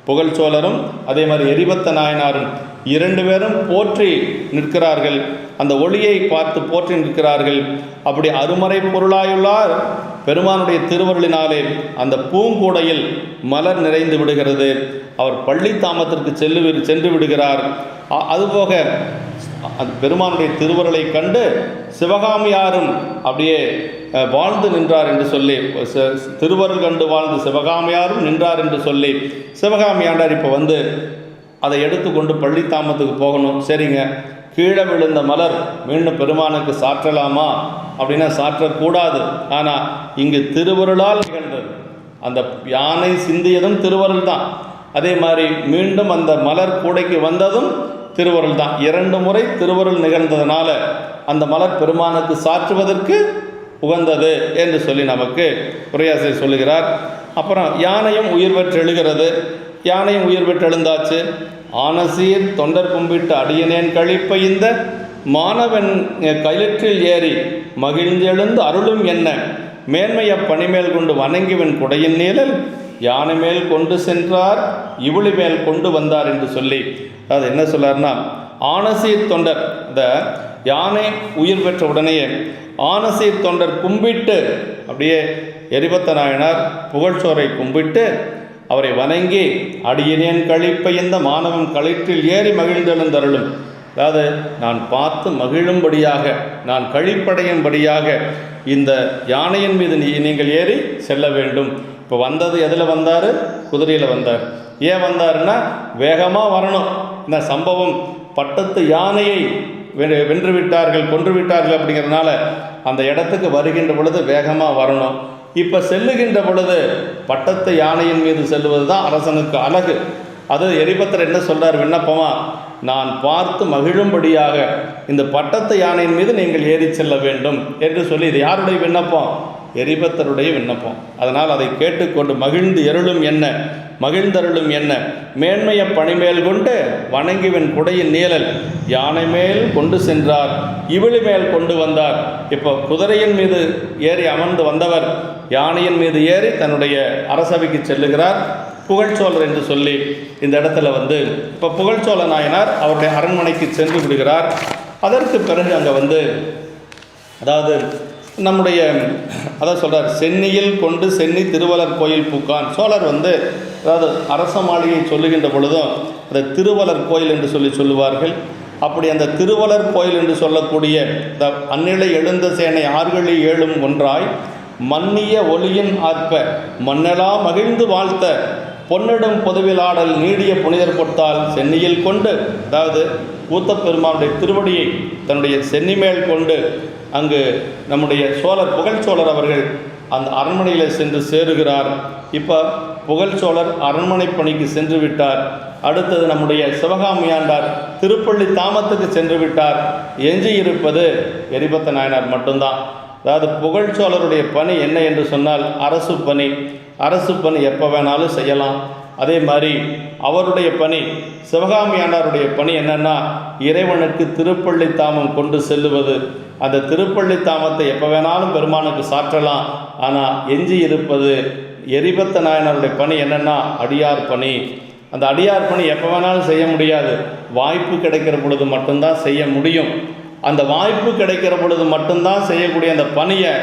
புகழ்ச்சோழரும் அதே மாதிரி எரிபத்த நாயனாரும் 2 பேரும் போற்றி நிற்கிறார்கள். அந்த ஒளியை பார்த்து போற்றி நிற்கிறார்கள். அப்படி அருமறை பொருளாயுள்ளார் பெருமானுடைய திருவருளினாலே அந்த பூங்கூடையில் மலர் நிறைந்து விடுகிறது. அவர் பள்ளித்தாமத்திற்கு சென்று விடுகிறார். அதுபோக அந்த பெருமானுடைய திருவருளை கண்டு சிவகாமியாரும் அப்படியே வாழ்ந்து நின்றார் என்று சொல்லி, திருவருள் கண்டு வாழ்ந்து சிவகாமியாரும் நின்றார் என்று சொல்லி, சிவகாமியாண்டார் இப்போ அதை எடுத்துக்கொண்டு பள்ளித்தாமத்துக்கு போகணும். சரிங்க, கீழே விழுந்த மலர் மீண்டும் பெருமானுக்கு சாற்றலாமா அப்படின்னா சாற்றக்கூடாது. ஆனால் இங்கு திருவருளால் நிகழ்ந்தது. அந்த யானை சிந்தியதும் திருவருள் தான். அதே மாதிரி மீண்டும் அந்த மலர் கூடைக்கு வந்ததும் திருவருள் தான். 2 முறை திருவருள் நிகழ்ந்ததுனால அந்த மலர் பெருமானுக்கு சாற்றுவதற்கு உகந்தது என்று சொல்லி நமக்கு உரையாசிரியர் சொல்லுகிறார். அப்புறம் யானையும் உயிர் பெற்று எழுகிறது. யானையும் உயிர் பெற்று எழுந்தாச்சு. ஆனசீர் தொண்டர் கும்பிட்டு அடியனேன் கழிப்ப இந்த மாணவன் கயிற்றில் ஏறி மகிழ்ந்தெழுந்து அருளும் என்ன மேன்மைய பணிமேல் கொண்டு வணங்கிவன் குடையின் நீழல் யானை மேல் கொண்டு சென்றார் இவுளி மேல் கொண்டு வந்தார் என்று சொல்லி, அது என்ன சொல்லார்னா, ஆனசீர் தொண்டர், இந்த யானை உயிர் பெற்ற உடனேயே ஆனசீர் தொண்டர் கும்பிட்டு அப்படியே எரிபத்த நாயனார் புகழ்ச்சோரை கும்பிட்டு அவரை வணங்கி அடியனேன் கழிப்ப இந்த மாணவன் கழிற்றில் ஏறி மகிழ்ந்தெழுந்தருளும், அதாவது நான் பார்த்து மகிழும்படியாக நான் கழிப்படையும்படியாக இந்த யானையின் மீது நீங்கள் ஏறி செல்ல வேண்டும். இப்போ வந்தது எதில் வந்தார்? குதிரையில் வந்தார். ஏன் வந்தாருன்னா வேகமாக வரணும். இந்த சம்பவம் பட்டத்து யானையை வென்று விட்டார்கள், கொன்று விட்டார்கள் அப்படிங்கிறதுனால அந்த இடத்துக்கு வருகின்ற பொழுது வேகமாக வரணும். இப்போ செல்லுகின்ற பொழுது பட்டத்து யானையின் மீது செல்வது தான் அரசனுக்கு அழகு. அது எரிபத்தர் என்ன சொல்கிறார் விண்ணப்பமா, நான் பார்த்து மகிழும்படியாக இந்த பட்டத்து யானையின் மீது நீங்கள் ஏறி செல்ல வேண்டும் என்று சொல்லி, இது யாருடைய விண்ணப்பம்? எரிபத்தருடைய விண்ணப்பம். அதனால் அதை கேட்டுக்கொண்டு மகிழ்ந்து எருளும் என்ன மகிழ்ந்தருளும் என்ன மேன்மைய பணிமேல் கொண்டு வணங்கிவன் குடையின் நீழல் யானை மேல் கொண்டு சென்றார் இவிழி மேல் கொண்டு வந்தார். இப்போ குதிரையின் மீது ஏறி அமர்ந்து வந்தவர் யானையின் மீது ஏறி தன்னுடைய அரசவைக்கு செல்லுகிறார். புகழ்ச்சோழர் என்று சொல்லி இந்த இடத்துல இப்போ புகழ்ச்சோழ நாயனார் அவருடைய அரண்மனைக்கு சென்று விடுகிறார். அதற்கு பிறகு அங்கே அதாவது நம்முடைய அதான் சொல்கிறார், சென்னியில் கொண்டு சென்னி திருவலர் கோயில் பூக்கான். சோழர் அதாவது அரச மாளிகை சொல்லுகின்ற பொழுதும் அதை திருவலர் கோயில் என்று சொல்லுவார்கள். அப்படி அந்த திருவலர் கோயில் என்று சொல்லக்கூடிய இந்த அந்நிலை எழுந்த சேனை ஆறுகளி ஏழும் ஒன்றாய் மன்னிய ஒளியின் ஆற்ப மன்னலா மகிழ்ந்து வாழ்த்த பொன்னிடும் பொதுவிலாடல் நீடிய புனிதர் பொட்டால் சென்னியில் கொண்டு, அதாவது கூத்தப்பெருமானுடைய திருவடியை தன்னுடைய சென்னி மேல் கொண்டு அங்கு நம்முடைய சோழர் புகழ்ச்சோழர் அவர்கள் அந்த அரண்மனையில் சென்று சேருகிறார். இப்போ புகழ்ச்சோழர் அரண்மனை பணிக்கு சென்று விட்டார். அடுத்தது நம்முடைய சிவகாமியாண்டார் திருப்பள்ளி தாமத்துக்கு சென்று விட்டார். எஞ்சி இருப்பது எரிபத்த நாயனார் மட்டும்தான். அதாவது புகழ்ச்சோழருடைய பணி என்ன என்று சொன்னால் அரசு பணி. அரசு பணி எப்போ வேணாலும் செய்யலாம். அதே மாதிரி அவருடைய பணி, சிவகாமி ஆண்டாருடைய பணி என்னன்னா, இறைவனுக்கு திருப்பள்ளி தாமம் கொண்டு செல்லுவது. அந்த திருப்பள்ளி தாமத்தை எப்போ வேணாலும் பெருமானுக்கு சாற்றலாம். ஆனால் எஞ்சி இருப்பது எரிபத்த நாயனாருடைய பணி என்னென்னா அடியார் பணி. அந்த அடியார் பணி எப்போ வேணாலும் செய்ய முடியாது, வாய்ப்பு கிடைக்கிற பொழுது மட்டும்தான் செய்ய முடியும். அந்த வாய்ப்பு கிடைக்கிற பொழுது மட்டும்தான் செய்யக்கூடிய அந்த பணியை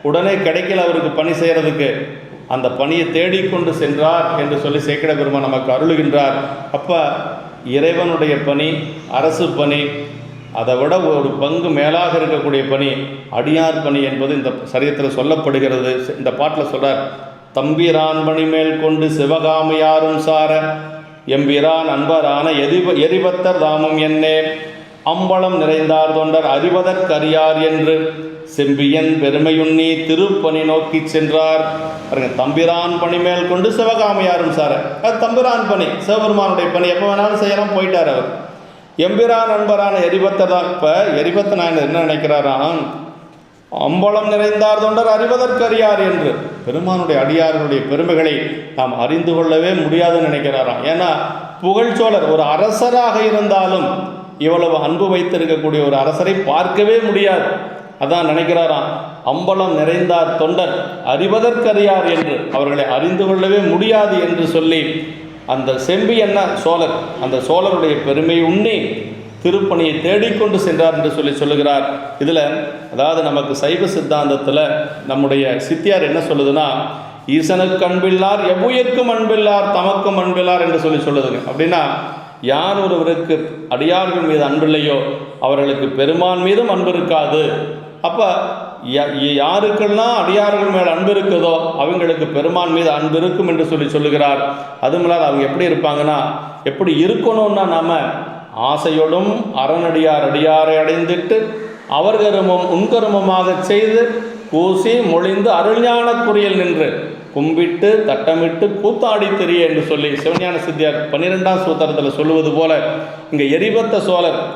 உடனே கிடைக்கல அவருக்கு பணி செய்கிறதுக்கு, அந்த பணியை தேடிக்கொண்டு சென்றார் என்று சொல்லி சேக்கிழ பெருமான் நமக்கு அருளுகின்றார். அப்போ இறைவனுடைய பணி, அரசு பணி, அதை விட ஒரு பங்கு மேலாக இருக்கக்கூடிய பணி அடியார் பணி என்பது இந்த சரித்திரத்தில் சொல்லப்படுகிறது. இந்த பாட்டில் சொல்கிறார், தம்பிரான் பணி மேல் கொண்டு சிவகாமியாரும் சார எம்பிரான் அன்பரான எரிபத்தர் தாமம் என்னே அம்பலம் நிறைந்தார் தொண்டர் அறிவதற்கறியார் என்று செம்பியன் பெருமையுண்ணி திருப்பணி நோக்கி சென்றார். தம்பிரான் பணி மேல் கொண்டு சிவகாமியாரும் சார, அது தம்பிரான் பணி, சிவபெருமானுடைய பணி, எப்போ வேணாலும் செய்யலாம், போயிட்டார் அவர். எம்பிரான் அன்பரான எரிபத்தர் தான். இப்போ எரிபத்த நாயனர் என்ன நினைக்கிறாராம், அம்பலம் நிறைந்தார் தொண்டர் அறிவதற்கறியார் என்று பெருமானுடைய அடியார்களுடைய பெருமைகளை நாம் அறிந்து கொள்ளவே முடியாதுன்னு நினைக்கிறாராம். ஏன்னா புகழ்ச்சோழர் ஒரு அரசராக இருந்தாலும் இவ்வளவு அன்பு வைத்திருக்கக்கூடிய ஒரு அரசரை பார்க்கவே முடியாது. அதான் நினைக்கிறாராம், அம்பலம் நிறைந்தார் தொண்டர் அறிவதற்கறியார் என்று அவர்களை அறிந்து கொள்ளவே முடியாது என்று சொல்லி அந்த செம்பி என்ன சோழர், அந்த சோழருடைய பெருமை உண்ணி திருப்பணியை தேடிக்கொண்டு சென்றார் என்று சொல்லுகிறார். இதில் அதாவது நமக்கு சைவ சித்தாந்தத்தில் நம்முடைய சித்தியார் என்ன சொல்லுதுன்னா, ஈசனுக்கு அன்பில்லார் எவ்வுயிர்க்கும் அன்பில்லார் தமக்கும் அன்பில்லார் என்று சொல்லுதுங்க. அப்படின்னா யார் ஒருவருக்கு அடியார்கள் மீது அன்பில்லையோ அவர்களுக்கு பெருமான் மீதும் அன்பு இருக்காது. அப்போ யாருக்கெல்லாம் அடியார்கள் மேல் அன்பு இருக்குதோ அவங்களுக்கு பெருமான் மீது அன்பு இருக்கும் என்று சொல்லுகிறார். அதுமில்லாத அவங்க எப்படி இருப்பாங்கன்னா, எப்படி இருக்கணும்னா, நாம் ஆசையோடும் அடியாரை அடைந்திட்டு அவர் கருமம் உன்கருமமாக செய்து கூசி மொழிந்து அருள்ஞான குறியில் நின்று கும்பிட்டு தட்டமிட்டு கூத்தாடி தெரிய என்று சொல்லி சிவஞான சித்தியார் 12ஆம் சூத்திரத்தில் சொல்லுவது போல இங்கே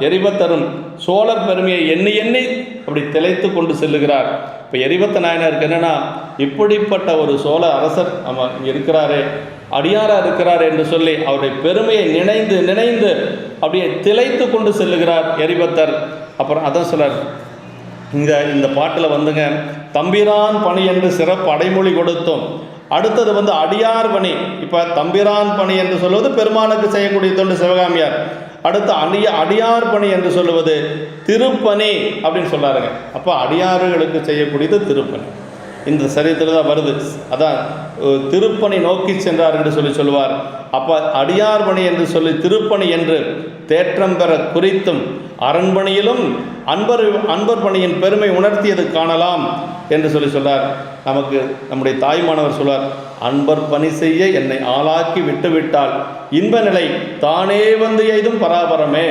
எரிபத்தரும் சோழர் பெருமையை எண்ணி எண்ணி அப்படி திளைத்து கொண்டு செல்லுகிறார். இப்போ எரிபத்த நாயனாருக்கு என்னென்னா, இப்படிப்பட்ட ஒரு சோழ அரசர் நம்ம இங்கே இருக்கிறாரே, அடியாராக இருக்கிறார் என்று சொல்லி அவருடைய பெருமையை நினைந்து நினைந்து அப்படியே திளைத்து கொண்டு செல்லுகிறார் எரிபத்தர். அப்புறம் அதான் சொல்றார் இந்த பாட்டில் வந்துங்க, தம்பிரான் பணி என்று சிறப்பு அடைமொழி கொடுத்தோம். அடுத்தது அடியார் பணி. இப்போ தம்பிரான் பணி என்று சொல்வது பெருமானுக்கு செய்யக்கூடிய தொண்டு சிவகாமியார். அடுத்து அடியார் பணி என்று சொல்லுவது திருப்பணி அப்படின்னு சொல்கிறாருங்க. அப்போ அடியார்களுக்கு செய்யக்கூடியது திருப்பணி. இந்த சரித்திரத்தில் தான் வருது. அதான் திருப்பணி நோக்கி சென்றார் என்று சொல்லுவார். அப்போ அடியார் பணி என்று சொல்லி திருப்பணி என்று தேற்றம் பெற குறித்தும் அரண்பணியிலும் அன்பர் பணியின் பெருமை உணர்த்தியது காணலாம் என்று சொல்றார். நமக்கு நம்முடைய தாய்மானவர் சொல்வார், அன்பர் பணி செய்ய என்னை ஆளாக்கி விட்டுவிட்டால் இன்ப நிலை தானே வந்து எய்தும் பராபரமே.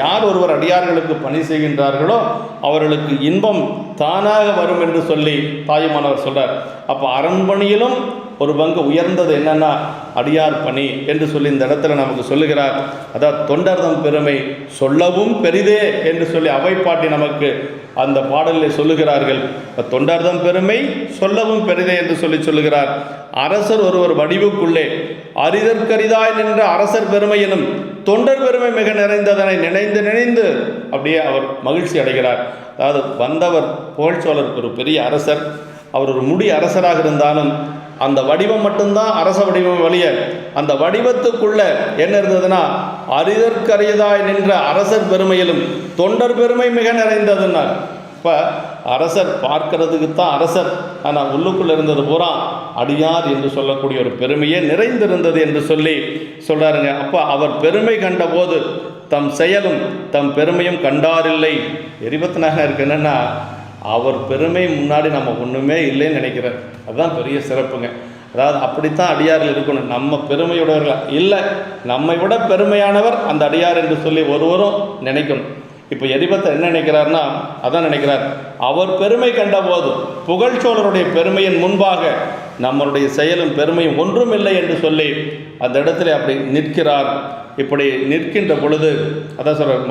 யார் ஒருவர் அடியார்களுக்கு பணி செய்கின்றார்களோ அவர்களுக்கு இன்பம் தானாக வரும் என்று சொல்லி தாய்மானவர் சொல்றார். அப்போ அரண்பணியிலும் ஒரு பங்கு உயர்ந்தது என்னன்னா அடியார் பணி என்று சொல்லி இந்த இடத்துல நமக்கு சொல்லுகிறார். அதாவது தொண்டர்தம் பெருமை சொல்லவும் பெரிதே என்று சொல்லி அவைப்பாட்டி நமக்கு அந்த பாடலில் சொல்லுகிறார்கள். தொண்டர்தம் பெருமை சொல்லவும் பெரிதே என்று சொல்லுகிறார். அரசர் ஒருவர் வடிவுக்குள்ளே அரிதற்கரிதாய் நின்ற அரசர் பெருமை எனும் தொண்டர் பெருமை மிக நிறைந்ததனை நினைந்து நினைந்து அப்படியே அவர் மகிழ்ச்சி அடைகிறார். அதாவது வந்தவர் புகழ்ச்சோழர் ஒரு பெரிய அரசர், அவர் ஒரு முடி அரசராக இருந்தாலும் அந்த வடிவம் மட்டும்தான் அரச வடிவம் வழிய அந்த வடிவத்துக்குள்ள என்ன இருந்ததுன்னா அரிதற்கரியதாய் நின்ற அரசர் பெருமையிலும் தொண்டர் பெருமை மிக நிறைந்ததுன்னார். இப்போ அரசர் பார்க்கறதுக்கு தான் அரசர், ஆனால் உள்ளுக்குள்ள இருந்தது பூரா அடியார் என்று சொல்லக்கூடிய ஒரு பெருமையே நிறைந்திருந்தது என்று சொல்றாருங்க. அப்போ அவர் பெருமை கண்ட போது தம் செயலும் தம் பெருமையும் கண்டாரில்லை. எரிபத்தனாக இருக்கு என்னன்னா, அவர் பெருமை முன்னாடி நம்ம ஒன்றுமே இல்லைன்னு நினைக்கிறார். அதுதான் பெரிய சிறப்புங்க. அதாவது அப்படித்தான் அடியார்கள் இருக்கணும். நம்ம பெருமையுடையவர்கள் இல்லை, நம்மை விட பெருமையானவர் அந்த அடியார் என்று சொல்லி ஒருவரும் நினைக்கணும். இப்போ எரிபத்தர் என்ன நினைக்கிறார்னா, அதான் நினைக்கிறார், அவர் பெருமை கண்ட போது புகழ்ச்சோழருடைய பெருமையின் முன்பாக நம்மளுடைய செயலும் பெருமையும் ஒன்றும் இல்லை என்று சொல்லி அந்த இடத்துல அப்படி நிற்கிறார். இப்படி நிற்கின்ற பொழுது அதான் சொல்றார்,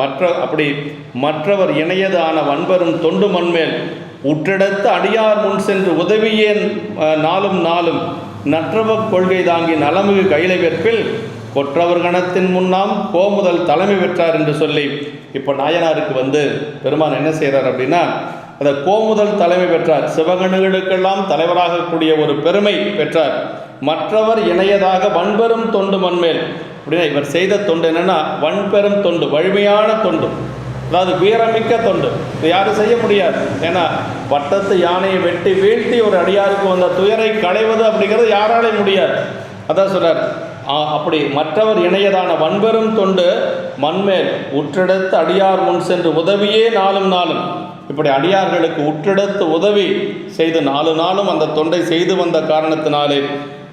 மற்றவர் இணையதான வன்பெரும் தொண்டு மண்மேல் உற்றெடுத்த அடியார் முன் சென்று உதவியேன் நாளும் நாளும் நற்றவ கொள்கை தாங்கி நலமிகு கைலை வெற்பில் கொற்றவர் கணத்தின் முன்னாம் கோமுதல் தலைமை பெற்றார் என்று சொல்லி இப்போ நாயனாருக்கு பெருமான் என்ன செய்கிறார் அப்படின்னா, அதை கோமுதல் தலைமை பெற்றார். சிவகணங்களுக்கெல்லாம் தலைவராகக்கூடிய ஒரு பெருமை பெற்றார். மற்றவர் இணையதாக வன்பெரும் தொண்டு மண்மேல் அப்படின்னா இவர் செய்த தொண்டு என்னென்னா வன்பெரும் தொண்டு, வலிமையான தொண்டு, அதாவது வீரமிக்க தொண்டு. இது யாரும் செய்ய முடியாது. ஏன்னா வட்டத்து யானையை வெட்டி வீழ்த்தி ஒரு அடியாருக்கு வந்த துயரை களைவது அப்படிங்கிறது யாராலே முடியாது. அதான் சொல்றார், அப்படி மற்றவர் இணையதான வன்பெரும் தொண்டு மண்மேல் உற்றெடுத்து அடியார் முன் சென்று உதவியே நாளும் நாளும். இப்படி அடியார்களுக்கு உற்றெடுத்து உதவி செய்து நாளும் அந்த தொண்டை செய்து வந்த காரணத்தினாலே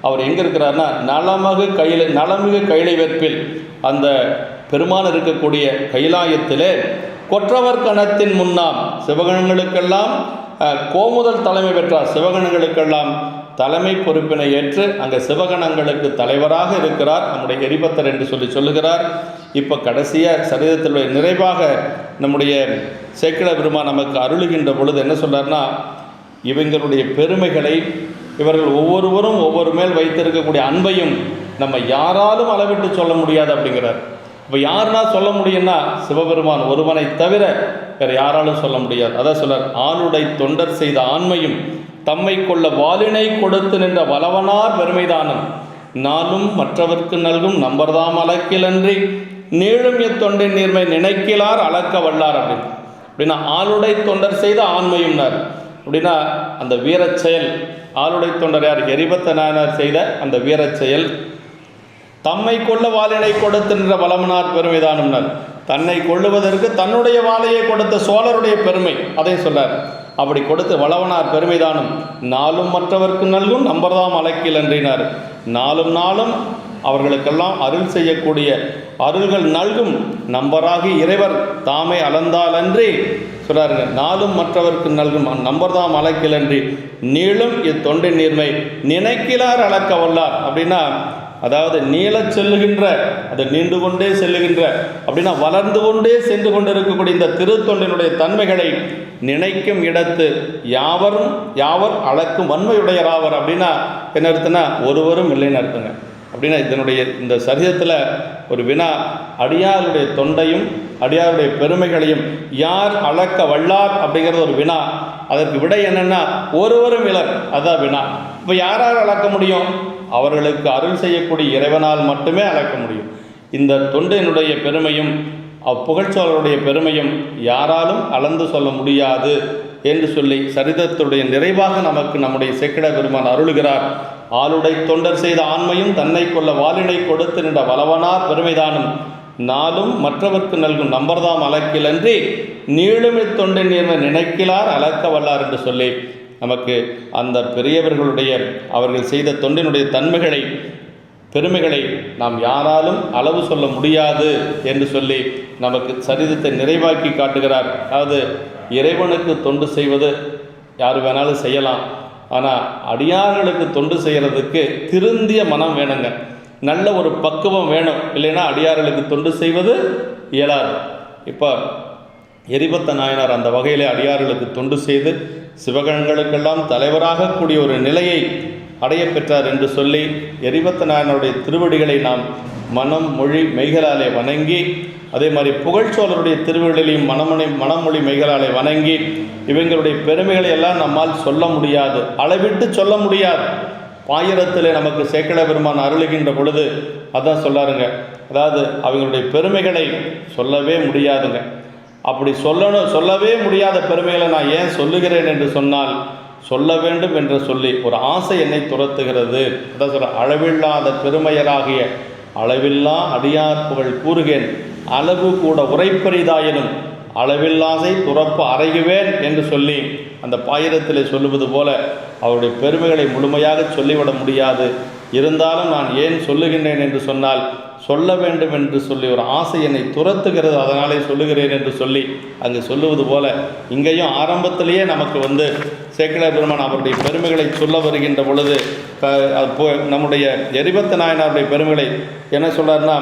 அவர் எங்கே இருக்கிறார்னா நலமிகு கைலை வெற்பில் அந்த பெருமான் இருக்கக்கூடிய கைலாயத்திலே கொற்றவர் கணத்தின் முன்னாம் சிவகணங்களுக்கெல்லாம் கோமுதல் தலைமை பெற்றார். சிவகணங்களுக்கெல்லாம் தலைமை பொறுப்பினை ஏற்று அங்கே சிவகணங்களுக்கு தலைவராக இருக்கிறார் நம்முடைய எரிபத்தர் என்று சொல்லுகிறார். இப்போ கடைசியாக சரிதத்தினுடைய நிறைவாக நம்முடைய சேக்கிழ பெருமான் நமக்கு அருளுகின்ற பொழுது என்ன சொல்றார்னா, இவங்களுடைய பெருமைகளை இவர்கள் ஒவ்வொருவரும் ஒவ்வொரு மேல் வைத்திருக்கக்கூடிய அன்பையும் நம்ம யாராலும் அளவிட்டு சொல்ல முடியாது அப்படிங்கிறார். இப்போ யாருன்னா சொல்ல முடியும்னா சிவபெருமான் ஒருவனை தவிர வேறு யாராலும் சொல்ல முடியாது. அதான் சொல்றார், ஆளுடை தொண்டர் செய்த ஆண்மையும் தம்மை கொள்ள வாலினை கொடுத்து நின்ற வளவனார் பெருமைதானம் நாளும் மற்றவர்க்கு நல்கும் நம்பர்தாம் அளக்கிலன்றி நீளும் எத்தொண்டின் நீர்மை நினைக்கலார் அளக்க வல்லார் அப்படின்னா ஆளுடை தொண்டர் செய்த ஆண்மையும்னார். அப்படின்னா அந்த வீரச் செயல், ஆளுடை தொண்டர் யார்? எரிபத்த நாயனார் செய்த அந்த வீரச் செயல். தம்மை கொள்ள வாளினை கொடுத்து நின்ற வளவனார் பெருமைதானும்னார். தன்னை கொள்ளுவதற்கு தன்னுடைய வாளையை கொடுத்த சோழருடைய பெருமை அதை சொல்றார். அப்படி கொடுத்து வளவனார் பெருமைதானும் நாளும் மற்றவர்க்கு நல்கும் நம்பர்தாம் அழைக்கில் என்றினார். நாளும் அவர்களுக்கெல்லாம் அருள் செய்யக்கூடிய அருள்கள் நல்கும் நம்பராகி இறைவர் தாமே அளந்தால் அன்றி சொல்றாருங்க, நாளும் மற்றவர்க்கு நல்கும் நம்பர்தாம் அளக்கிலன்றி நீளும் இத்தொண்டின் நீர்மை நினைக்கிறார் அளக்க வல்லார். அப்படின்னா அதாவது நீளச் செல்லுகின்ற, அது நீண்டு கொண்டே செல்லுகின்ற, அப்படின்னா வளர்ந்து கொண்டே சென்று கொண்டு இருக்கக்கூடிய இந்த திருத்தொண்டினுடைய தன்மைகளை நினைக்கும் இடத்து யாவர் அளக்கும் வன்மையுடையராவர். அப்படின்னா என்ன அர்த்தம்னா ஒருவரும் இல்லைன்னு அர்த்தங்க. அப்படின்னா இதனுடைய இந்த சரிதத்தில் ஒரு வினா, அடியாருடைய தொண்டையும் அடியாருடைய பெருமைகளையும் யார் அளக்க வல்லார் அப்படிங்கிறது ஒரு வினா. அதற்கு விடை என்னென்னா ஒருவரும் இலர், அதான் வினா. இப்போ யாரால் அளக்க முடியும்? அவர்களுக்கு அருள் செய்யக்கூடிய இறைவனால் மட்டுமே அளக்க முடியும். இந்த தொண்டினுடைய பெருமையும் அப்புகழ்ச்சோழருடைய பெருமையும் யாராலும் அளந்து சொல்ல முடியாது என்று சொல்லி சரிதத்துடைய நிறைவாக நமக்கு நம்முடைய சேக்கிழ பெருமான் அருளுகிறார். ஆளுடை தொண்டர் செய்த ஆண்மையும் தன்னை கொள்ள வாலினை கொடுத்து நின்ற வளவனார் பெருமைதானும் நாளும் மற்றவர்க்கு நல்கும் நம்பர்தாம் அளக்கிலன்றி நீளுமை தொண்டின் நீர்மை நினைக்கிறார் அளக்க வல்லார் என்று சொல்லி நமக்கு அந்த பெரியவர்களுடைய அவர்கள் செய்த தொண்டினுடைய தன்மைகளை பெருமைகளை நாம் யாராலும் அளவு சொல்ல முடியாது என்று சொல்லி நமக்கு சரிதத்தை நிறைவாக்கி காட்டுகிறார். அதாவது இறைவனுக்கு தொண்டு செய்வது யார் வேணாலும் செய்யலாம், ஆனால் அடியார்களுக்கு தொண்டு செய்கிறதுக்கு திருந்திய மனம் வேணுங்க, நல்ல ஒரு பக்குவம் வேணும். இல்லைன்னா அடியார்களுக்கு தொண்டு செய்வது இயலாது. இப்போ எரிபத்த நாயனார் அந்த வகையில் அடியார்களுக்கு தொண்டு செய்து சிவகணங்களுக்கெல்லாம் தலைவராக கூடிய ஒரு நிலையை அடைய பெற்றார் என்று சொல்லி எரிபத்த நாயனாருடைய திருவடிகளை நாம் மனம் மொழி மெய்களாலே வணங்கி, அதே மாதிரி புகழ்ச்சோழருடைய திருவடிகளையும் மனமொழி மெய்களாலே வணங்கி, இவங்களுடைய பெருமைகளை எல்லாம் நம்மால் சொல்ல முடியாது, அளவிட்டு சொல்ல முடியாது. பாயிரத்தில் நமக்கு சேக்கிழ பெருமான் அருளுகின்ற பொழுது அதான் சொல்லாருங்க, அதாவது அவங்களுடைய பெருமைகளை சொல்லவே முடியாதுங்க. அப்படி சொல்லவே முடியாத பெருமைகளை நான் ஏன் சொல்லுகிறேன் என்று சொன்னால், சொல்ல வேண்டும் என்று சொல்லி ஒரு ஆசை என்னை துரத்துகிறது. அதான் சொல்ற, அளவில்லாத பெருமையராகிய அளவில்லா அடியார் புகழ் கூறுகேன் அளவு கூட உரைப்பரிதாயினும் அளவில்லாசை துறப்பு அறைகுவேன் என்று சொல்லி அந்த பாயிரத்தில் சொல்லுவது போல அவருடைய பெருமைகளை முழுமையாக சொல்லிவிட முடியாது. இருந்தாலும் நான் ஏன் சொல்லுகின்றேன் என்று சொன்னால், சொல்ல வேண்டும் என்று சொல்லி ஒரு ஆசை என்னை துரத்துகிறது, அதனாலே சொல்லுகிறேன் என்று சொல்லி அங்கு சொல்லுவது போல இங்கேயும் ஆரம்பத்திலேயே நமக்கு சேக்கிழ பெருமான் அவருடைய பெருமைகளை சொல்ல வருகின்ற பொழுது நம்முடைய எரிபத்த நாயனாருடைய பெருமைகளை என்ன சொல்றாருன்னா,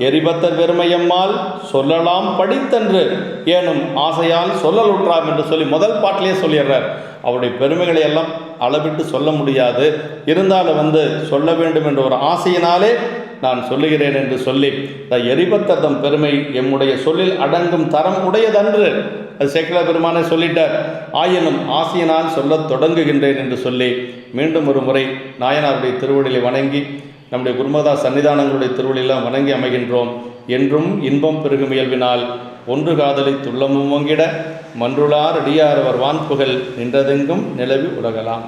எரிபத்தர் பெருமையம்மால் சொல்லலாம் படித்தன்று ஏனும் ஆசையால் சொல்லலுற்றாம் என்று சொல்லி முதல் பாட்டிலேயே சொல்லிடுறார். அவருடைய பெருமைகளை எல்லாம் அளவிட்டு சொல்ல முடியாது, இருந்தாலும் சொல்ல வேண்டும் என்ற ஒரு ஆசையினாலே நான் சொல்லுகிறேன் என்று சொல்லி எரிபத்ததம் பெருமை எம்முடைய சொல்லில் அடங்கும் தரம் உடையதன்று, அது சேக்கிழ பெருமானே சொல்லிட்டார். ஆயினும் ஆசையினால் சொல்லத் தொடங்குகின்றேன் என்று சொல்லி மீண்டும் ஒரு முறை நாயனாருடைய திருவடிகளை வணங்கி நம்முடைய குருமதா சன்னிதானங்களுடைய திருவடியெல்லாம் வணங்கி அமைகின்றோம். என்றும் இன்பம் பெருகும் இயல்பினால் ஒன்று காதலை துள்ளமும் ஓங்கிட மன்றுளார் அடியார் அவர் வான்புகழ் நின்றதெங்கும் நிலவி உலகலாம்.